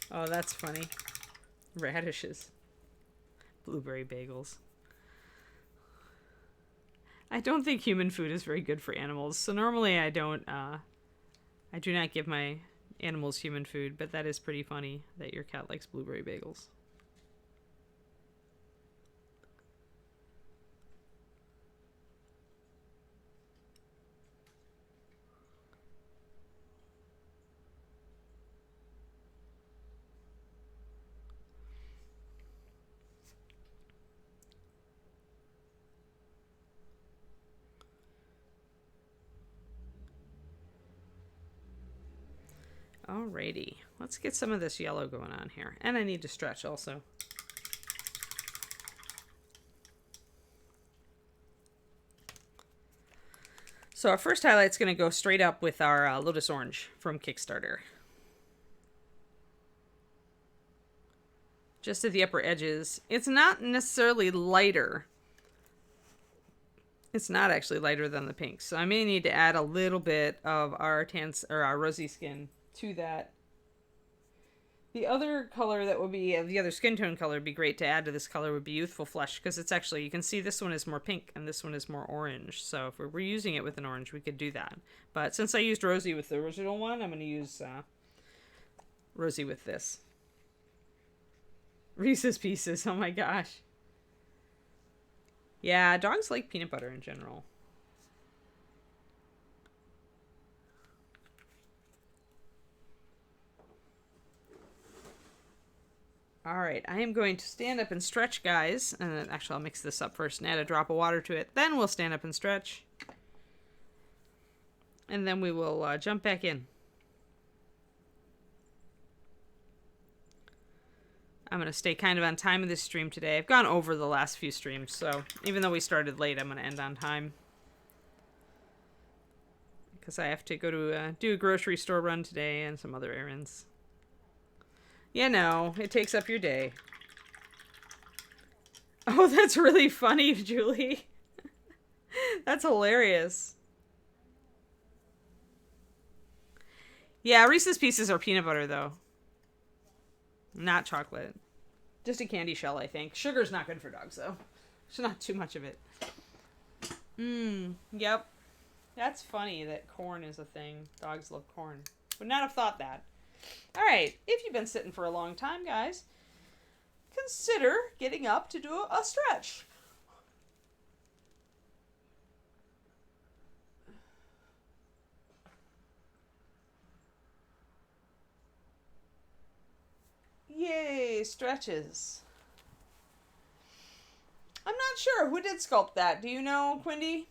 Oh, that's funny. Radishes. Blueberry bagels. I don't think human food is very good for animals, so normally I do not give my animals human food, but that is pretty funny that your cat likes blueberry bagels. Alrighty, let's get some of this yellow going on here. And I need to stretch also. So our first highlight's going to go straight up with our Lotus Orange from Kickstarter. Just at the upper edges. It's not necessarily lighter. It's not actually lighter than the pink. So I may need to add a little bit of our our rosy skin to that. The other color that would be, the other skin tone color would be great to add to this color would be Youthful Flesh, because it's actually, you can see this one is more pink and this one is more orange. So if we're using it with an orange, we could do that. But since I used rosy with the original one, I'm going to use rosy with this. Reese's Pieces, oh my gosh. Yeah, dogs like peanut butter in general. All right, I am going to stand up and stretch, guys. And then, actually, I'll mix this up first and add a drop of water to it. Then we'll stand up and stretch. And then we will jump back in. I'm going to stay kind of on time of this stream today. I've gone over the last few streams, so even though we started late, I'm going to end on time. Because I have to go to do a grocery store run today and some other errands. Yeah, no, it takes up your day. Oh, that's really funny, Julie. That's hilarious. Yeah, Reese's Pieces are peanut butter, though. Not chocolate. Just a candy shell, I think. Sugar's not good for dogs, though. There's not too much of it. Yep. That's funny that corn is a thing. Dogs love corn. Would not have thought that. Alright, if you've been sitting for a long time, guys, consider getting up to do a stretch. Yay, stretches. I'm not sure. Who did sculpt that? Do you know, Quindy?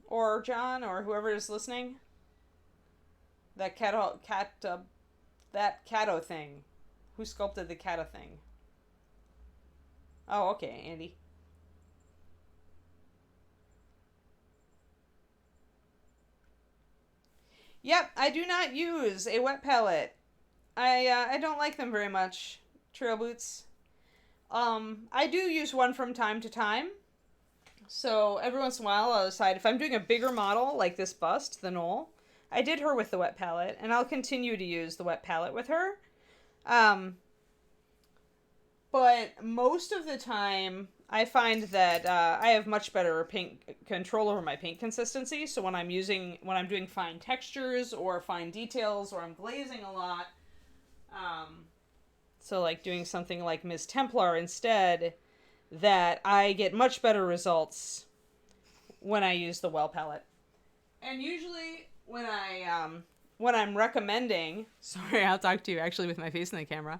Or John, or whoever is listening? That cato thing. Who sculpted the cato thing? Oh, okay, Andy. Yep, I do not use a wet palette. I don't like them very much. Trail boots. I do use one from time to time. So every once in a while I'll decide if I'm doing a bigger model like this bust, the Knoll. I did her with the wet palette, and I'll continue to use the wet palette with her. But most of the time, I find that I have much better paint control over my paint consistency. So when I'm doing fine textures or fine details, or I'm glazing a lot, so like doing something like Ms. Templar instead, that I get much better results when I use the well palette. And usually when I'm recommending, sorry, I'll talk to you actually with my face in the camera.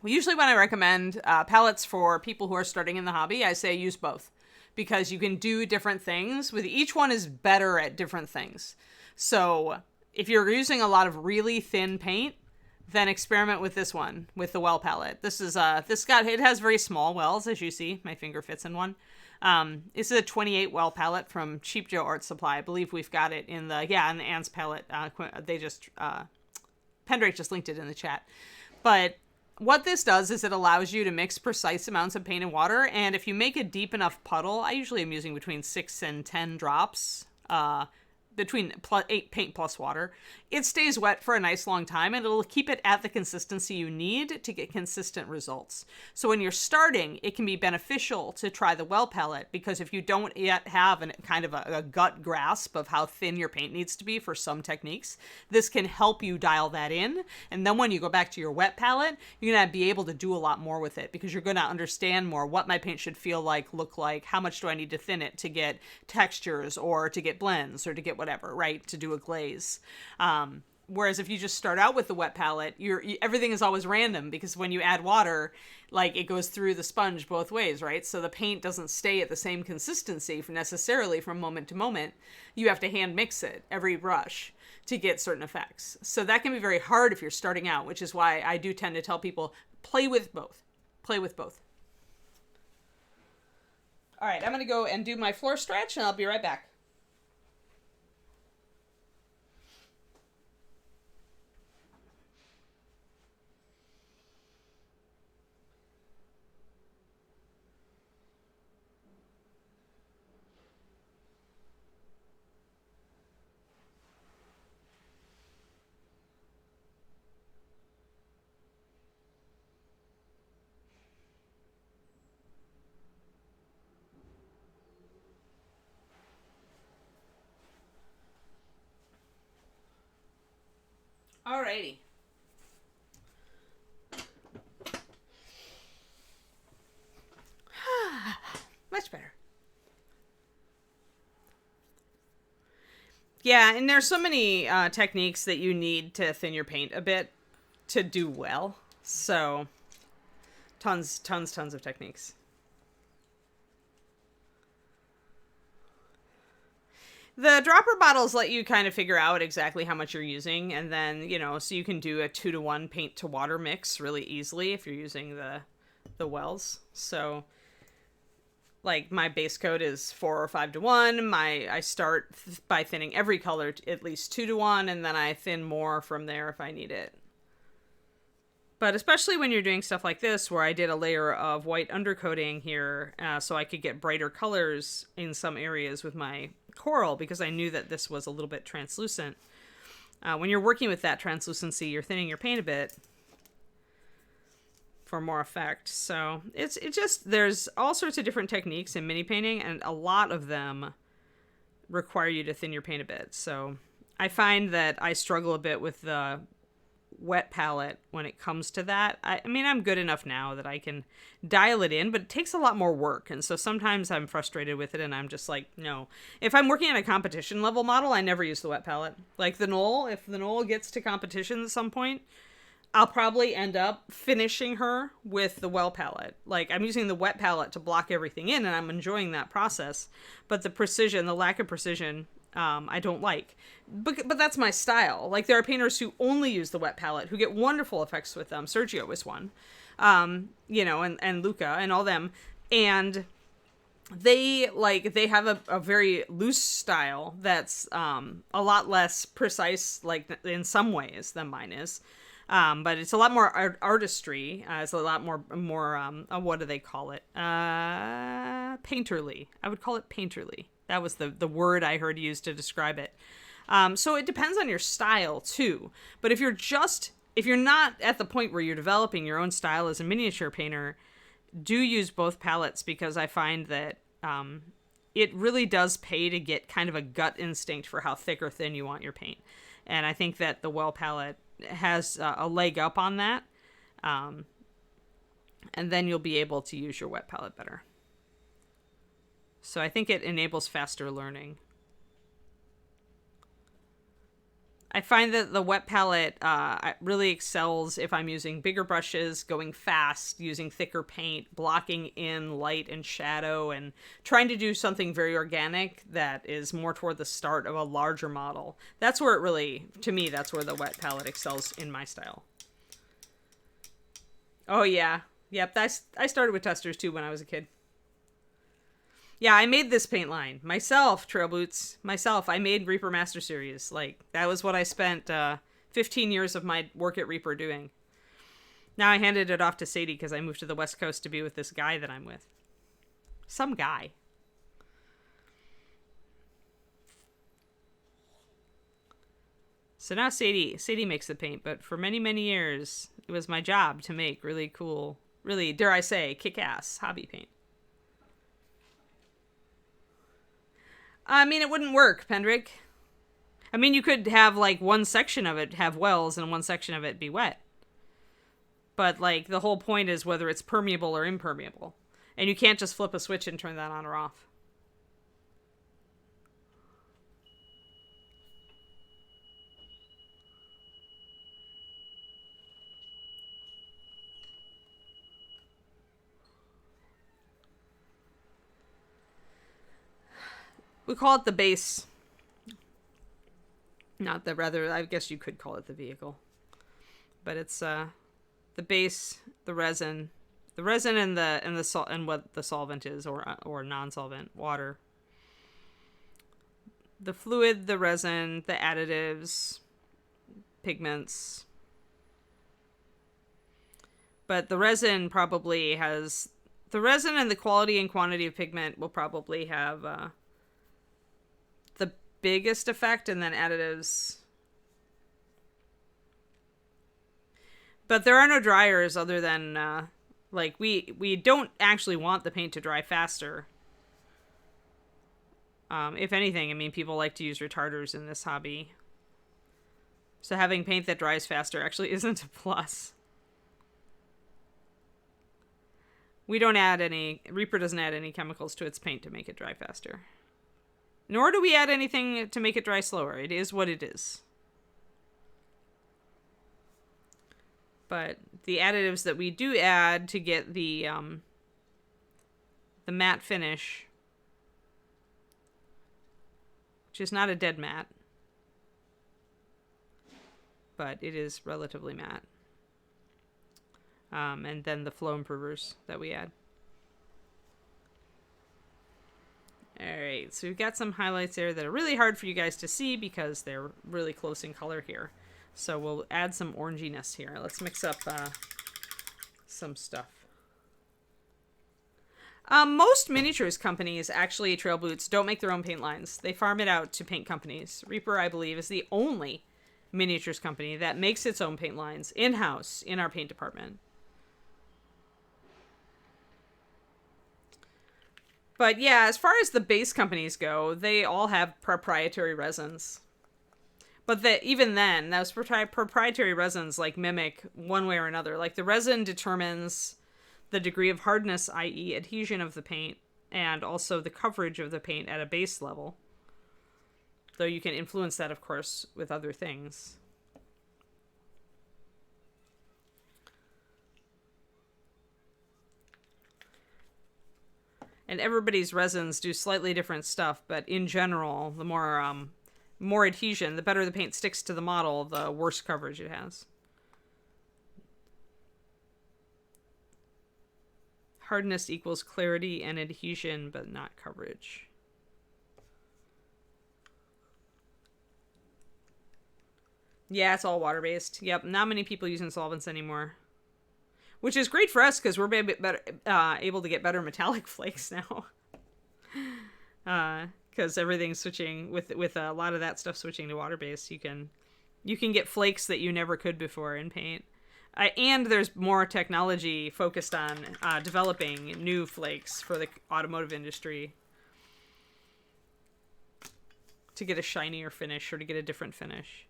Usually when I recommend palettes for people who are starting in the hobby, I say use both, because you can do different things with each one is better at different things. So if you're using a lot of really thin paint, then experiment with this one, with the well palette. It has very small wells, as you see. My finger fits in one. This is a 28 well palette from Cheap Joe Art Supply. I believe we've got it in the Ann's palette. Pendrake just linked it in the chat. But what this does is it allows you to mix precise amounts of paint and water. And if you make a deep enough puddle, I usually am using between 6 and 10 drops, between 8 paint plus water, it stays wet for a nice long time, and it'll keep it at the consistency you need to get consistent results. So when you're starting, it can be beneficial to try the well palette, because if you don't yet have a gut grasp of how thin your paint needs to be for some techniques, this can help you dial that in. And then when you go back to your wet palette, you're going to be able to do a lot more with it, because you're going to understand more what my paint should feel like, look like, how much do I need to thin it to get textures or to get blends or to get whatever, right, to do a glaze. Whereas if you just start out with the wet palette, everything is always random, because when you add water, like, it goes through the sponge both ways, right? So the paint doesn't stay at the same consistency necessarily from moment to moment. You have to hand mix it every brush to get certain effects. So that can be very hard if you're starting out, which is why I do tend to tell people, play with both. Play with both. All right, I'm going to go and do my floor stretch, and I'll be right back. Alrighty. Much better. Yeah, and there's so many techniques that you need to thin your paint a bit. to do well. So tons of techniques. The dropper bottles let you kind of figure out exactly how much you're using, and then, you know, so you can do a 2-to-1 paint to water mix really easily if you're using the wells. So like my base coat is 4 or 5-to-1. I start by thinning every color at least 2-to-1, and then I thin more from there if I need it. But especially when you're doing stuff like this, where I did a layer of white undercoating here, so I could get brighter colors in some areas with my coral, because I knew that this was a little bit translucent. When you're working with that translucency, you're thinning your paint a bit for more effect. So it's just, there's all sorts of different techniques in mini painting, and a lot of them require you to thin your paint a bit. So I find that I struggle a bit with the wet palette when it comes to that. I mean, I'm good enough now that I can dial it in, but it takes a lot more work. And so sometimes I'm frustrated with it, and I'm just like, no. If I'm working on a competition level model, I never use the wet palette. Like the Knoll, if the Knoll gets to competition at some point, I'll probably end up finishing her with the well palette. Like, I'm using the wet palette to block everything in, and I'm enjoying that process. But the precision, the lack of precision, I don't like. But that's my style. Like, there are painters who only use the wet palette who get wonderful effects with them. Sergio is one. You know, and Luca and all them. And they have a very loose style that's a lot less precise, like, in some ways than mine is. But it's a lot more artistry. It's a lot more what do they call it? Painterly. I would call it painterly. That was the word I heard used to describe it. So it depends on your style too. But if you're not at the point where you're developing your own style as a miniature painter, do use both palettes, because I find that it really does pay to get kind of a gut instinct for how thick or thin you want your paint. And I think that the well palette has a leg up on that. And then you'll be able to use your wet palette better. So I think it enables faster learning. I find that the wet palette really excels if I'm using bigger brushes, going fast, using thicker paint, blocking in light and shadow, and trying to do something very organic that is more toward the start of a larger model. That's where it really, to me, that's where the wet palette excels in my style. Oh yeah. Yep, I started with testers too when I was a kid. Yeah, I made this paint line myself, Trail Boots, myself. I made Reaper Master Series. Like, that was what I spent 15 years of my work at Reaper doing. Now I handed it off to Sadie because I moved to the West Coast to be with this guy that I'm with. Some guy. So now Sadie makes the paint, but for many, many years, it was my job to make really cool, really, dare I say, kick-ass hobby paint. I mean, it wouldn't work, Pendrick. I mean, you could have, like, one section of it have wells and one section of it be wet. But, like, the whole point is whether it's permeable or impermeable. And you can't just flip a switch and turn that on or off. We call it the base. Not the, rather, I guess you could call it the vehicle. But it's the base, the resin and the salt, and what the solvent is, or non-solvent, water. The fluid, the resin, the additives, pigments. But the resin probably has, the resin and the quality and quantity of pigment will probably have the biggest effect, and then additives. But there are no dryers other than, like, we don't actually want the paint to dry faster. If anything, I mean, people like to use retarders in this hobby. So having paint that dries faster actually isn't a plus. We don't add any, Reaper doesn't add any chemicals to its paint to make it dry faster. Nor do we add anything to make it dry slower. It is what it is. But the additives that we do add to get the matte finish, which is not a dead matte, but it is relatively matte. And then the flow improvers that we add. Alright, so we've got some highlights there that are really hard for you guys to see because they're really close in color here. So we'll add some oranginess here. Let's mix up some stuff. Most miniatures companies, actually, Trail Boots, don't make their own paint lines. They farm it out to paint companies. Reaper, I believe, is the only miniatures company that makes its own paint lines in-house in our paint department. But yeah, as far as the base companies go, they all have proprietary resins. But even then, those proprietary resins like mimic one way or another. Like the resin determines the degree of hardness, i.e. adhesion of the paint, and also the coverage of the paint at a base level. Though you can influence that, of course, with other things. And everybody's resins do slightly different stuff, but in general, the more adhesion, the better the paint sticks to the model, the worse coverage it has. Hardness equals clarity and adhesion, but not coverage. Yeah, it's all water-based. Yep, not many people using solvents anymore. Which is great for us because we're able to get better metallic flakes now. Because everything's switching with a lot of that stuff switching to water-based. You can get flakes that you never could before in paint. And there's more technology focused on developing new flakes for the automotive industry to get a shinier finish or to get a different finish.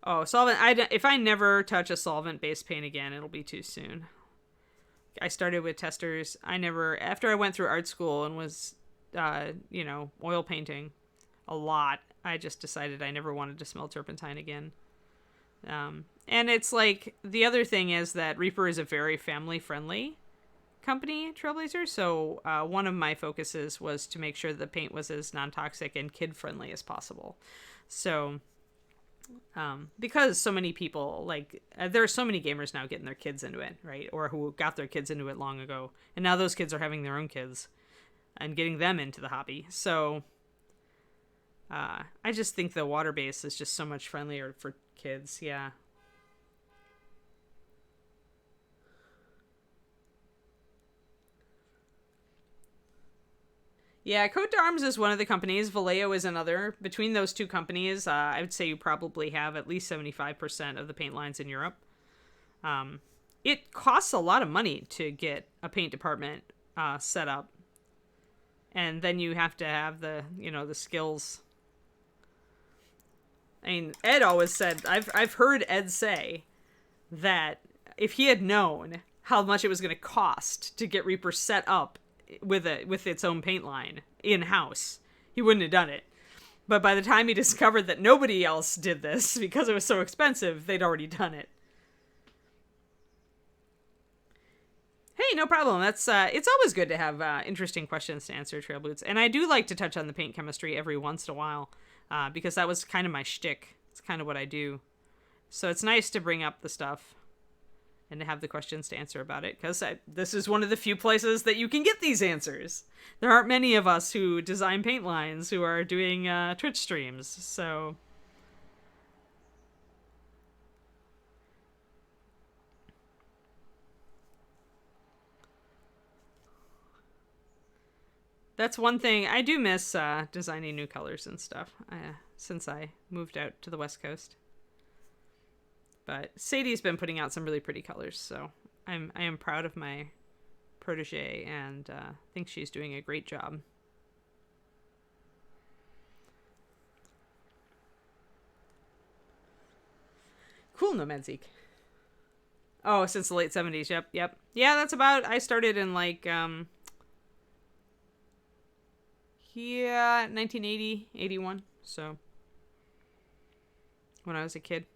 Oh, solvent. If I never touch a solvent-based paint again, it'll be too soon. I started with testers. After I went through art school and was, oil painting a lot, I just decided I never wanted to smell turpentine again. And it's like, the other thing is that Reaper is a very family-friendly company, Trailblazer, so one of my focuses was to make sure the paint was as non-toxic and kid-friendly as possible. So... because so many people, there are so many gamers now getting their kids into it, right? Or who got their kids into it long ago. And now those kids are having their own kids and getting them into the hobby. So I just think the water base is just so much friendlier for kids. Yeah. Yeah, Coat d'Arms is one of the companies. Vallejo is another. Between those two companies, I would say you probably have at least 75% of the paint lines in Europe. It costs a lot of money to get a paint department set up. And then you have to have the skills. I mean, Ed always said, I've heard Ed say that if he had known how much it was going to cost to get Reaper set up with its own paint line in-house, he wouldn't have done it. But by the time he discovered that nobody else did this because it was so expensive, they'd already done it. Hey, no problem. That's it's always good to have interesting questions to answer, Trail Boots. And I do like to touch on the paint chemistry every once in a while because that was kind of my shtick. It's kind of what I do. So it's nice to bring up the stuff and to have the questions to answer about it, because this is one of the few places that you can get these answers. There aren't many of us who design paint lines who are doing Twitch streams, so... That's one thing. I do miss designing new colors and stuff since I moved out to the West Coast. But Sadie's been putting out some really pretty colors, so I am proud of my protege and think she's doing a great job. Cool, Nomad Zeke. Oh, since the late 70s. Yep. Yeah, that's about... I started in 1980, 81, so... when I was a kid.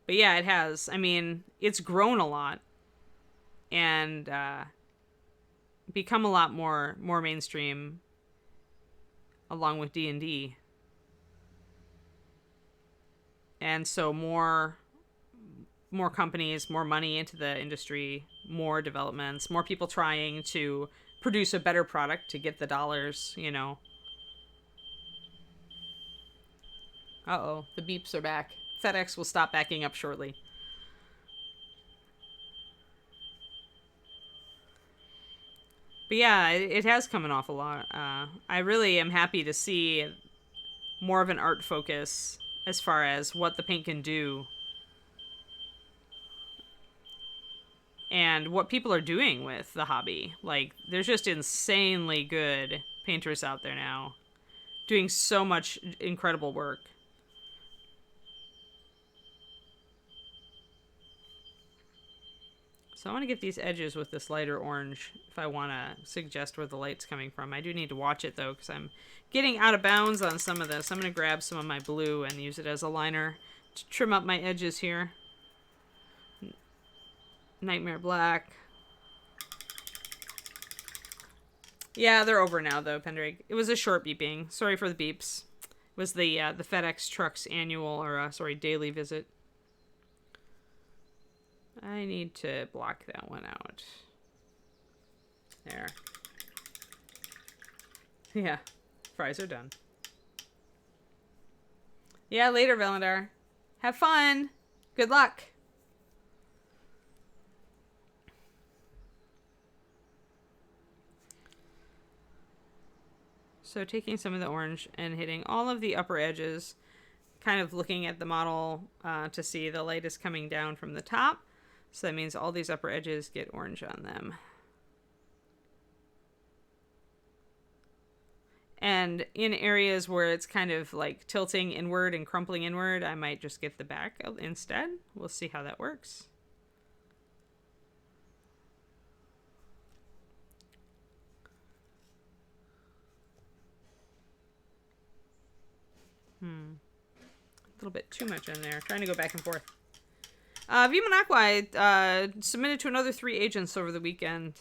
But yeah, it has. I mean, it's grown a lot and become a lot more mainstream along with D&D. And so more companies, more money into the industry, more developments, more people trying to produce a better product to get the dollars, you know. Uh-oh, the beeps are back. FedEx will stop backing up shortly. But yeah, it has come off a lot. I really am happy to see more of an art focus as far as what the paint can do and what people are doing with the hobby. Like, there's just insanely good painters out there now doing so much incredible work. So I want to get these edges with this lighter orange if I want to suggest where the light's coming from. I do need to watch it, though, because I'm getting out of bounds on some of this. I'm going to grab some of my blue and use it as a liner to trim up my edges here. Nightmare Black. Yeah, they're over now, though, Pendrake. It was a short beeping. Sorry for the beeps. It was the FedEx truck's annual, or daily visit. I need to block that one out. There. Yeah, fries are done. Yeah, later, Valendar. Have fun. Good luck. So taking some of the orange and hitting all of the upper edges, kind of looking at the model to see the light is coming down from the top. So that means all these upper edges get orange on them. And in areas where it's kind of like tilting inward and crumpling inward, I might just get the back instead. We'll see how that works. A little bit too much in there. Trying to go back and forth. Vimanaqua, I submitted to another 3 agents over the weekend.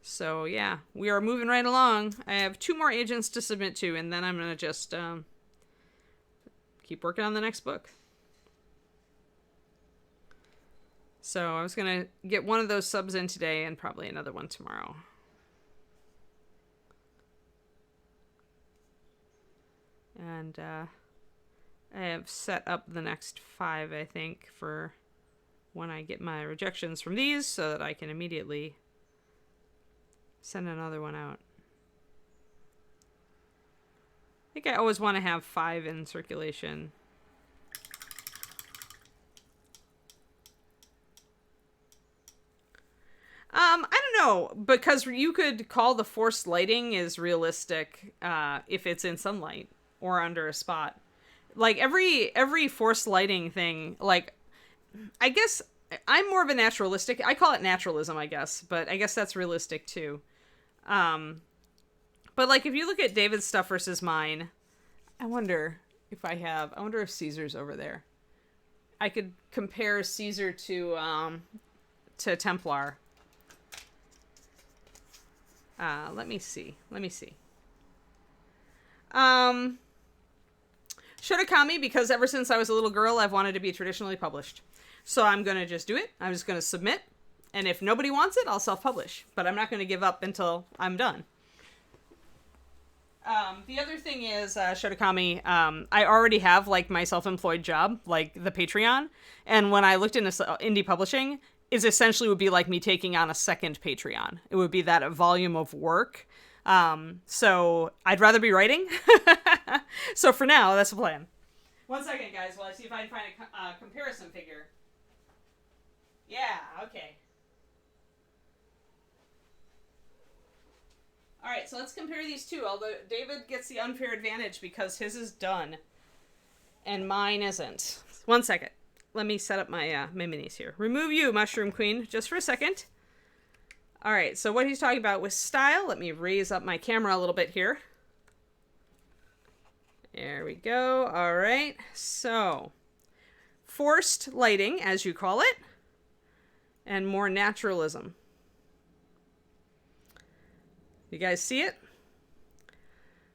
So, yeah, we are moving right along. I have 2 more agents to submit to, and then I'm going to just keep working on the next book. So, I was going to get one of those subs in today and probably another one tomorrow. And I have set up the next 5, I think, for when I get my rejections from these so that I can immediately send another one out. I think I always want to have 5 in circulation. I don't know, because you could call the forced lighting is realistic if it's in sunlight or under a spot. Like, every forced lighting thing, like, I guess I'm more of a naturalistic. I call it naturalism, I guess, but I guess that's realistic too. But like, if you look at David's stuff versus mine, I wonder if Caesar's over there. I could compare Caesar to Templar. Let me see. Shotakami, because ever since I was a little girl, I've wanted to be traditionally published. So I'm going to just do it. I'm just going to submit. And if nobody wants it, I'll self-publish. But I'm not going to give up until I'm done. The other thing is, Shotakami, I already have, like, my self-employed job, like the Patreon. And when I looked into indie publishing, it essentially would be like me taking on a second Patreon. It would be that volume of work. So I'd rather be writing. So for now, that's the plan. One second, guys, while I see if I can find a comparison figure. Yeah, okay. Alright, so let's compare these two, although David gets the unfair advantage because his is done and mine isn't. One second. Let me set up my minis here. Remove you, Mushroom Queen, just for a second. All right, so what he's talking about with style, let me raise up my camera a little bit here. There we go. All right, so forced lighting, as you call it, and more naturalism. You guys see it?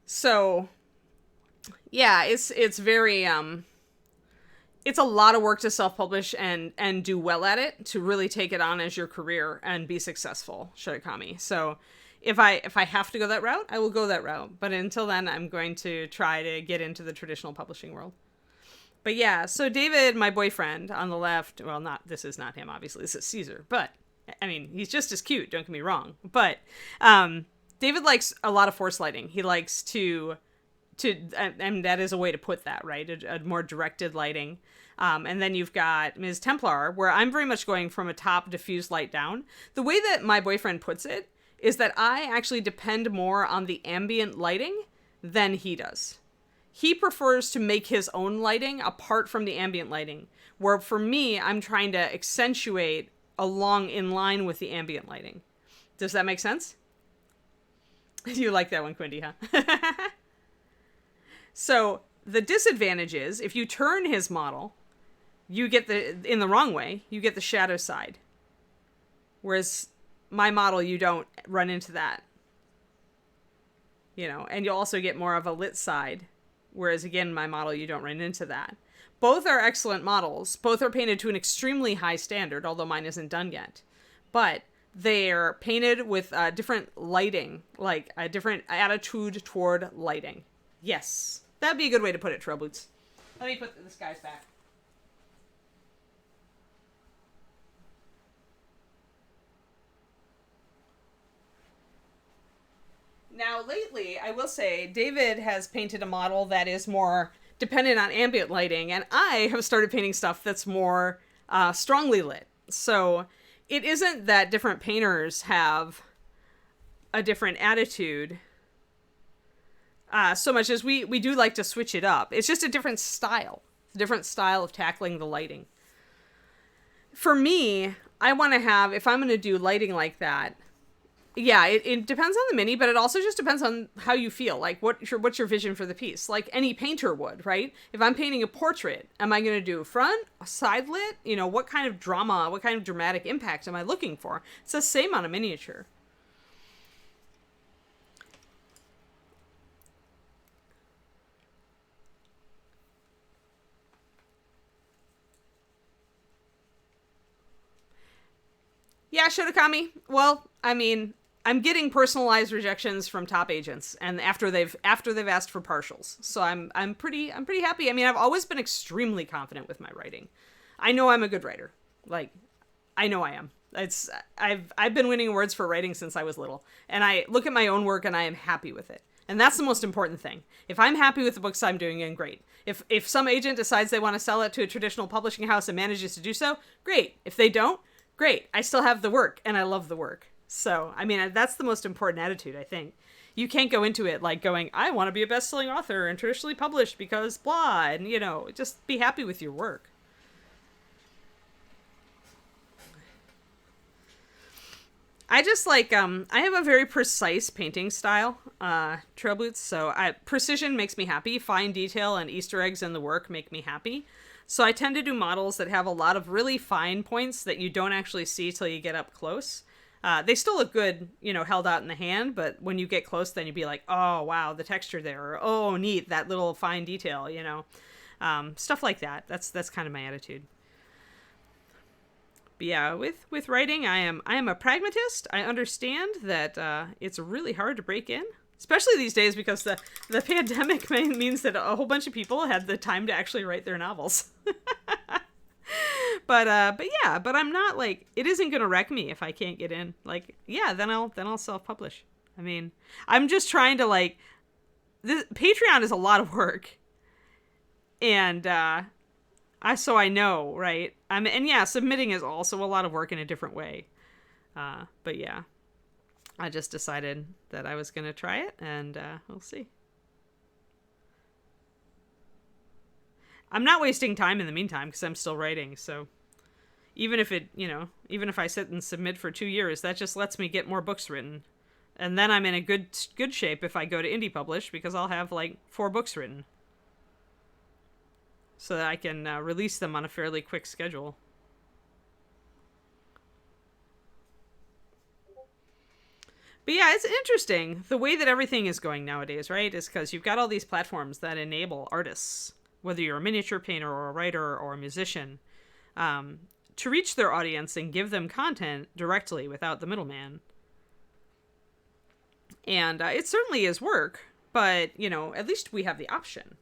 So, yeah, it's very it's a lot of work to self-publish and do well at it, to really take it on as your career and be successful, Shirokami. So if I have to go that route, I will go that route. But until then, I'm going to try to get into the traditional publishing world. But yeah, so David, my boyfriend on the left, well, this is not him, obviously, this is Caesar. But, I mean, he's just as cute, don't get me wrong. But David likes a lot of force lighting. He likes to and that is a way to put that, right? A more directed lighting. And then you've got Ms. Templar, where I'm very much going from a top diffused light down. The way that my boyfriend puts it is that I actually depend more on the ambient lighting than he does. He prefers to make his own lighting apart from the ambient lighting, where for me, I'm trying to accentuate along in line with the ambient lighting. Does that make sense? You like that one, Quindy, huh? So the disadvantage is if you turn his model, you get in the wrong way, you get the shadow side. Whereas my model, you don't run into that. You know, and you'll also get more of a lit side. Whereas again, my model, you don't run into that. Both are excellent models. Both are painted to an extremely high standard, although mine isn't done yet. But they're painted with different lighting, like a different attitude toward lighting. Yes, that'd be a good way to put it, Trail Boots. Let me put this guy's back. Now, lately, I will say, David has painted a model that is more dependent on ambient lighting, and I have started painting stuff that's more strongly lit. So it isn't that different painters have a different attitude so much as we do like to switch it up. It's just a different style of tackling the lighting. For me, I want to have, if I'm going to do lighting like that, yeah, it depends on the mini, but it also just depends on how you feel. Like, what's your vision for the piece? Like any painter would, right? If I'm painting a portrait, am I going to do front, side lit? You know, what kind of drama, what kind of dramatic impact am I looking for? It's the same on a miniature. Yeah, Shotokami. Well, I mean, I'm getting personalized rejections from top agents, and after they've asked for partials, so I'm pretty happy. I mean, I've always been extremely confident with my writing. I know I'm a good writer. Like, I know I am. I've been winning awards for writing since I was little, and I look at my own work and I am happy with it, and that's the most important thing. If I'm happy with the books I'm doing, then great. If some agent decides they want to sell it to a traditional publishing house and manages to do so, great. If they don't, great. I still have the work, and I love the work. So, I mean, that's the most important attitude, I think. You can't go into it like going, I want to be a best-selling author and traditionally published because blah, and, you know, just be happy with your work. I just like, I have a very precise painting style, Trail Boots, so precision makes me happy. Fine detail and Easter eggs in the work make me happy. So I tend to do models that have a lot of really fine points that you don't actually see till you get up close. They still look good, you know, held out in the hand, but when you get close, then you'd be like, oh, wow, the texture there, or, oh, neat, that little fine detail, you know, stuff like that. That's kind of my attitude. But yeah, with writing, I am a pragmatist. I understand that it's really hard to break in. Especially these days because the pandemic means that a whole bunch of people had the time to actually write their novels. But I'm not like, it isn't going to wreck me if I can't get in. Like, yeah, then I'll self-publish. I mean, I'm just trying to like, Patreon is a lot of work. And so I know, right? And yeah, submitting is also a lot of work in a different way. But yeah. I just decided that I was going to try it, and we'll see. I'm not wasting time in the meantime, because I'm still writing, so... Even if even if I sit and submit for 2 years, that just lets me get more books written. And then I'm in a good shape if I go to indie publish, because I'll have like 4 books written. So that I can release them on a fairly quick schedule. But yeah, it's interesting the way that everything is going nowadays, right? Is because you've got all these platforms that enable artists, whether you're a miniature painter or a writer or a musician, to reach their audience and give them content directly without the middleman. And it certainly is work, but, at least we have the option.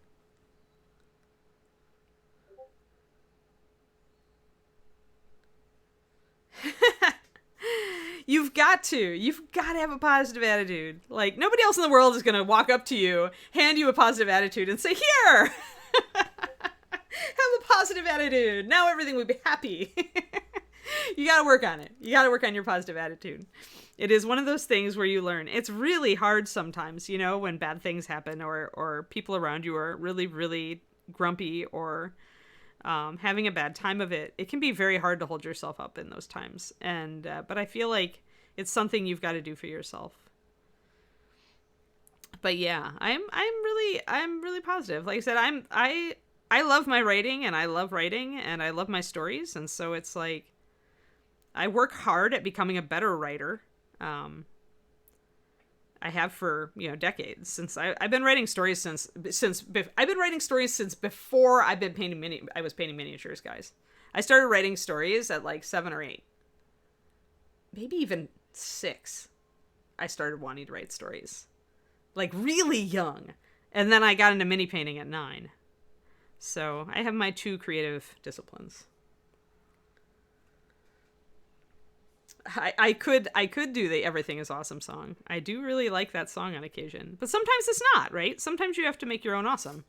You've got to have a positive attitude. Like, nobody else in the world is going to walk up to you, hand you a positive attitude, and say, here, have a positive attitude. Now everything will be happy. You got to work on it. You got to work on your positive attitude. It is one of those things where you learn. It's really hard sometimes, when bad things happen or people around you are really, really grumpy or having a bad time of it. It can be very hard to hold yourself up in those times. And but I feel like it's something you've got to do for yourself. But yeah, I'm really positive. Like I said, I love my writing, and I love writing, and I love my stories, and so it's like I work hard at becoming a better writer. I have for decades, since I've been writing stories since I've been writing stories since before I was painting miniatures, guys. I started writing stories at like 7 or 8, maybe even 6. I started wanting to write stories, like really young, and then I got into mini painting at 9. So I have my 2 creative disciplines. I could do the Everything is Awesome song. I do really like that song on occasion. But sometimes it's not, right? Sometimes you have to make your own awesome.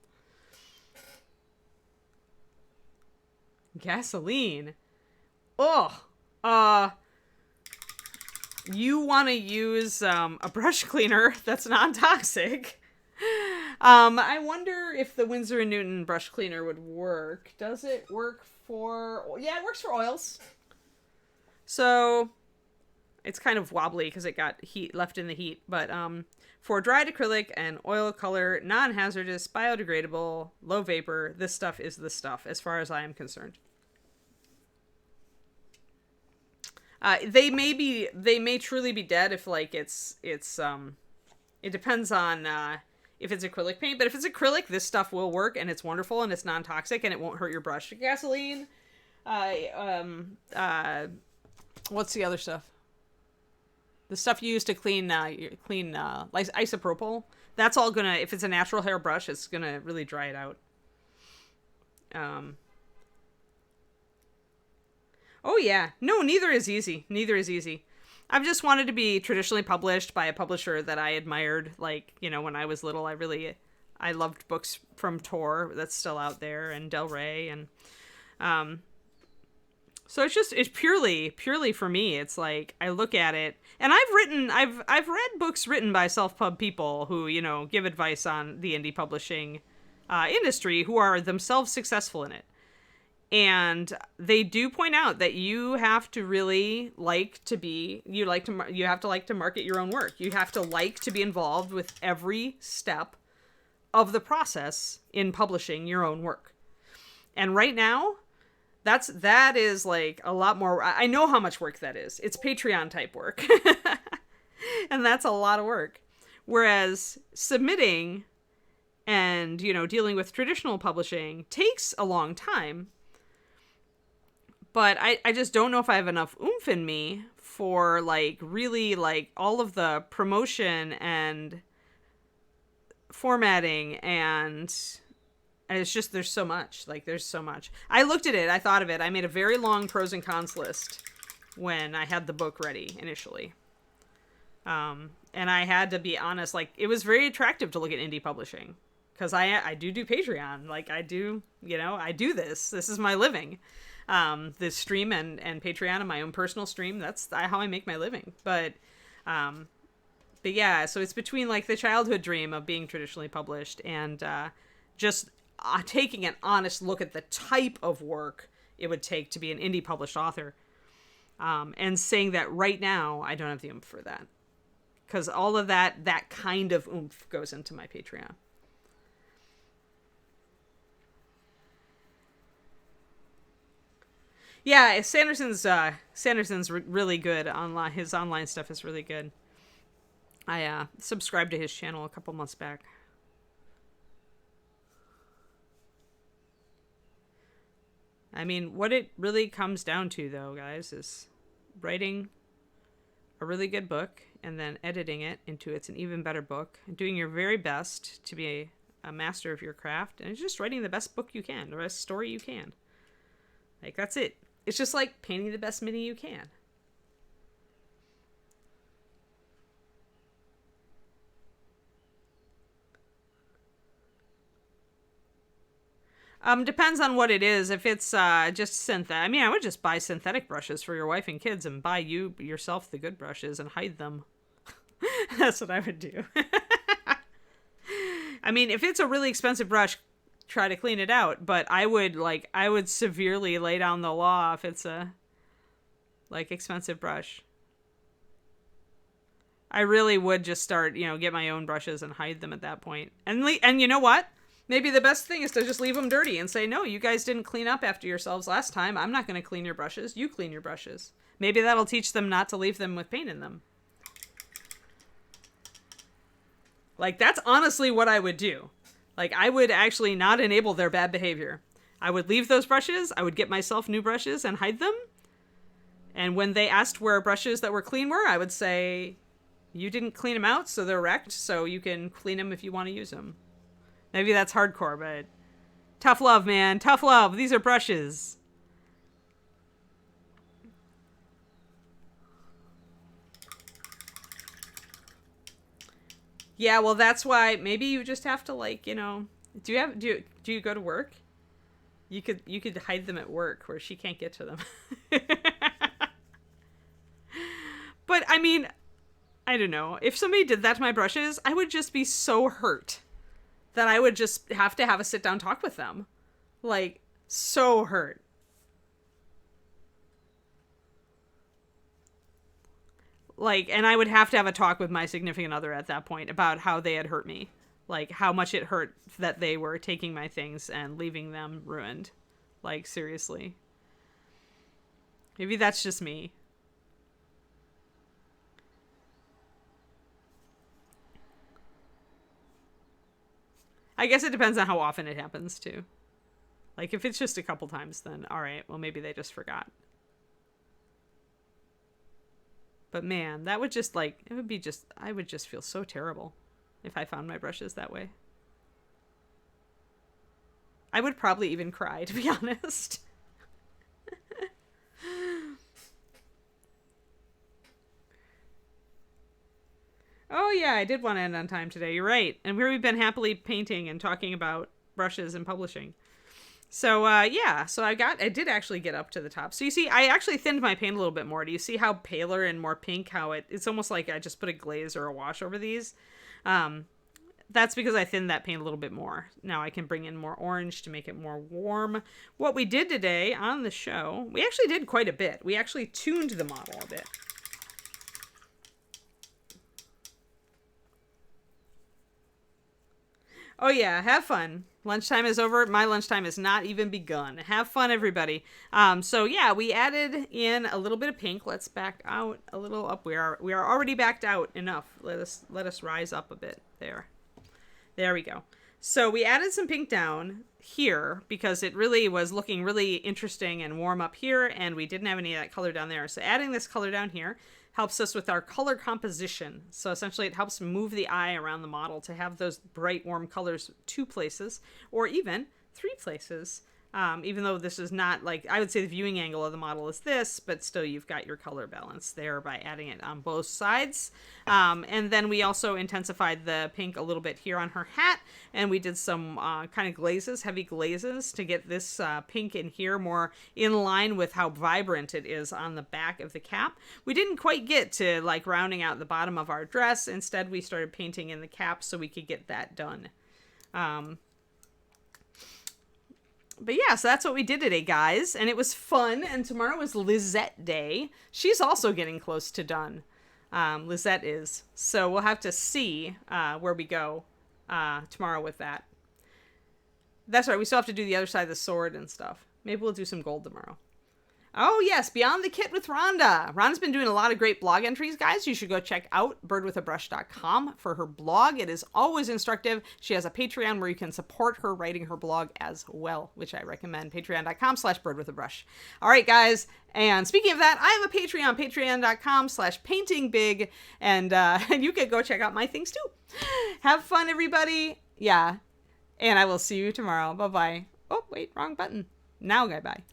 Gasoline. Oh. You want to use a brush cleaner that's non-toxic. I wonder if the Winsor & Newton brush cleaner would work. Does it work for... Yeah, it works for oils. So... It's kind of wobbly because it got heat left in the heat. But for dried acrylic and oil color, non-hazardous, biodegradable, low vapor, this stuff is the stuff as far as I am concerned. They may truly be dead if like it depends on if it's acrylic paint. But if it's acrylic, this stuff will work, and it's wonderful, and it's non-toxic, and it won't hurt your brush. Gasoline, what's the other stuff? The stuff you use to clean isopropyl, that's all gonna, if it's a natural hair brush, it's gonna really dry it out. Oh yeah, no, neither is easy. I've just wanted to be traditionally published by a publisher that I admired. Like, when I was little, I loved books from Tor that's still out there, and Del Rey, and so it's purely for me. It's like I look at it, and I've read books written by self-pub people who, give advice on the indie publishing industry, who are themselves successful in it. And they do point out that you have to really you have to like to market your own work. You have to like to be involved with every step of the process in publishing your own work. And right now, that is like a lot more. I know how much work that is. It's Patreon type work. And that's a lot of work. Whereas submitting and, dealing with traditional publishing takes a long time. But I just don't know if I have enough oomph in me for really all of the promotion and formatting, and it's just, there's so much. I looked at it. I thought of it. I made a very long pros and cons list when I had the book ready initially. And I had to be honest, it was very attractive to look at indie publishing, because I do Patreon. I do this. This is my living. This stream and Patreon and my own personal stream, that's how I make my living. But yeah, so it's between the childhood dream of being traditionally published and just taking an honest look at the type of work it would take to be an indie published author. And saying that right now, I don't have the oomph for that. Because all of that kind of oomph goes into my Patreon. Yeah, Sanderson's really good online. His online stuff is really good. I subscribed to his channel a couple months back. I mean, what it really comes down to, though, guys, is writing a really good book and then editing it into it's an even better book and doing your very best to be a master of your craft and just writing the best book you can, the best story you can. Like, that's it. It's just like painting the best mini you can. Depends on what it is. If it's just synthetic, I mean, I would just buy synthetic brushes for your wife and kids and buy you yourself the good brushes and hide them. That's what I would do. I mean, if it's a really expensive brush, try to clean it out. But I would severely lay down the law if it's a expensive brush. I really would just start, get my own brushes and hide them at that point. And you know what? Maybe the best thing is to just leave them dirty and say, no, you guys didn't clean up after yourselves last time. I'm not going to clean your brushes. You clean your brushes. Maybe that'll teach them not to leave them with paint in them. Like, that's honestly what I would do. Like, I would actually not enable their bad behavior. I would leave those brushes. I would get myself new brushes and hide them. And when they asked where brushes that were clean were, I would say, you didn't clean them out, so they're wrecked, so you can clean them if you want to use them. Maybe that's hardcore, but tough love, man. Tough love. These are brushes. Yeah, well, that's why maybe you just have to do you go to work? You could hide them at work where she can't get to them. But I mean, I don't know. If somebody did that to my brushes, I would just be so hurt that I would just have to have a sit down talk with them. Like, so hurt. Like, and I would have to have a talk with my significant other at that point about how they had hurt me. Like, how much it hurt that they were taking my things and leaving them ruined. Like, seriously. Maybe that's just me. I guess it depends on how often it happens, too. Like, if it's just a couple times, then alright, well, maybe they just forgot. But man, that would just, I would just feel so terrible if I found my brushes that way. I would probably even cry, to be honest. Oh yeah, I did want to end on time today. You're right. And we've been happily painting and talking about brushes and publishing. So yeah, so I did actually get up to the top. So you see, I actually thinned my paint a little bit more. Do you see how paler and more pink, how it's almost like I just put a glaze or a wash over these? That's because I thinned that paint a little bit more. Now I can bring in more orange to make it more warm. What we did today on the show, we actually did quite a bit. We actually tuned the model a bit. Oh yeah, have fun. Lunchtime is over. My lunchtime has not even begun. Have fun, everybody. So yeah, we added in a little bit of pink. Let's back out a little up. We are already backed out enough. Let us rise up a bit. There we go. So we added some pink down here because it really was looking really interesting and warm up here, and we didn't have any of that color down there. So adding this color down here helps us with our color composition. So essentially it helps move the eye around the model to have those bright warm colors 2 places or even 3 places. Even though this is not I would say the viewing angle of the model is this, but still you've got your color balance there by adding it on both sides. And then we also intensified the pink a little bit here on her hat, and we did some kind of glazes, heavy glazes, to get this pink in here more in line with how vibrant it is on the back of the cap. We didn't quite get to rounding out the bottom of our dress. Instead, we started painting in the cap so we could get that done. But yeah, so that's what we did today, guys. And it was fun. And tomorrow is Lizette Day. She's also getting close to done. Lizette is. So we'll have to see where we go tomorrow with that. That's right. We still have to do the other side of the sword and stuff. Maybe we'll do some gold tomorrow. Oh, yes. Beyond the Kit with Rhonda. Rhonda's been doing a lot of great blog entries, guys. You should go check out birdwithabrush.com for her blog. It is always instructive. She has a Patreon where you can support her writing her blog as well, which I recommend. Patreon.com/birdwithabrush. All right, guys. And speaking of that, I have a Patreon, patreon.com/paintingbig. And you can go check out my things too. Have fun, everybody. Yeah. And I will see you tomorrow. Bye-bye. Oh, wait, wrong button. Now, bye-bye.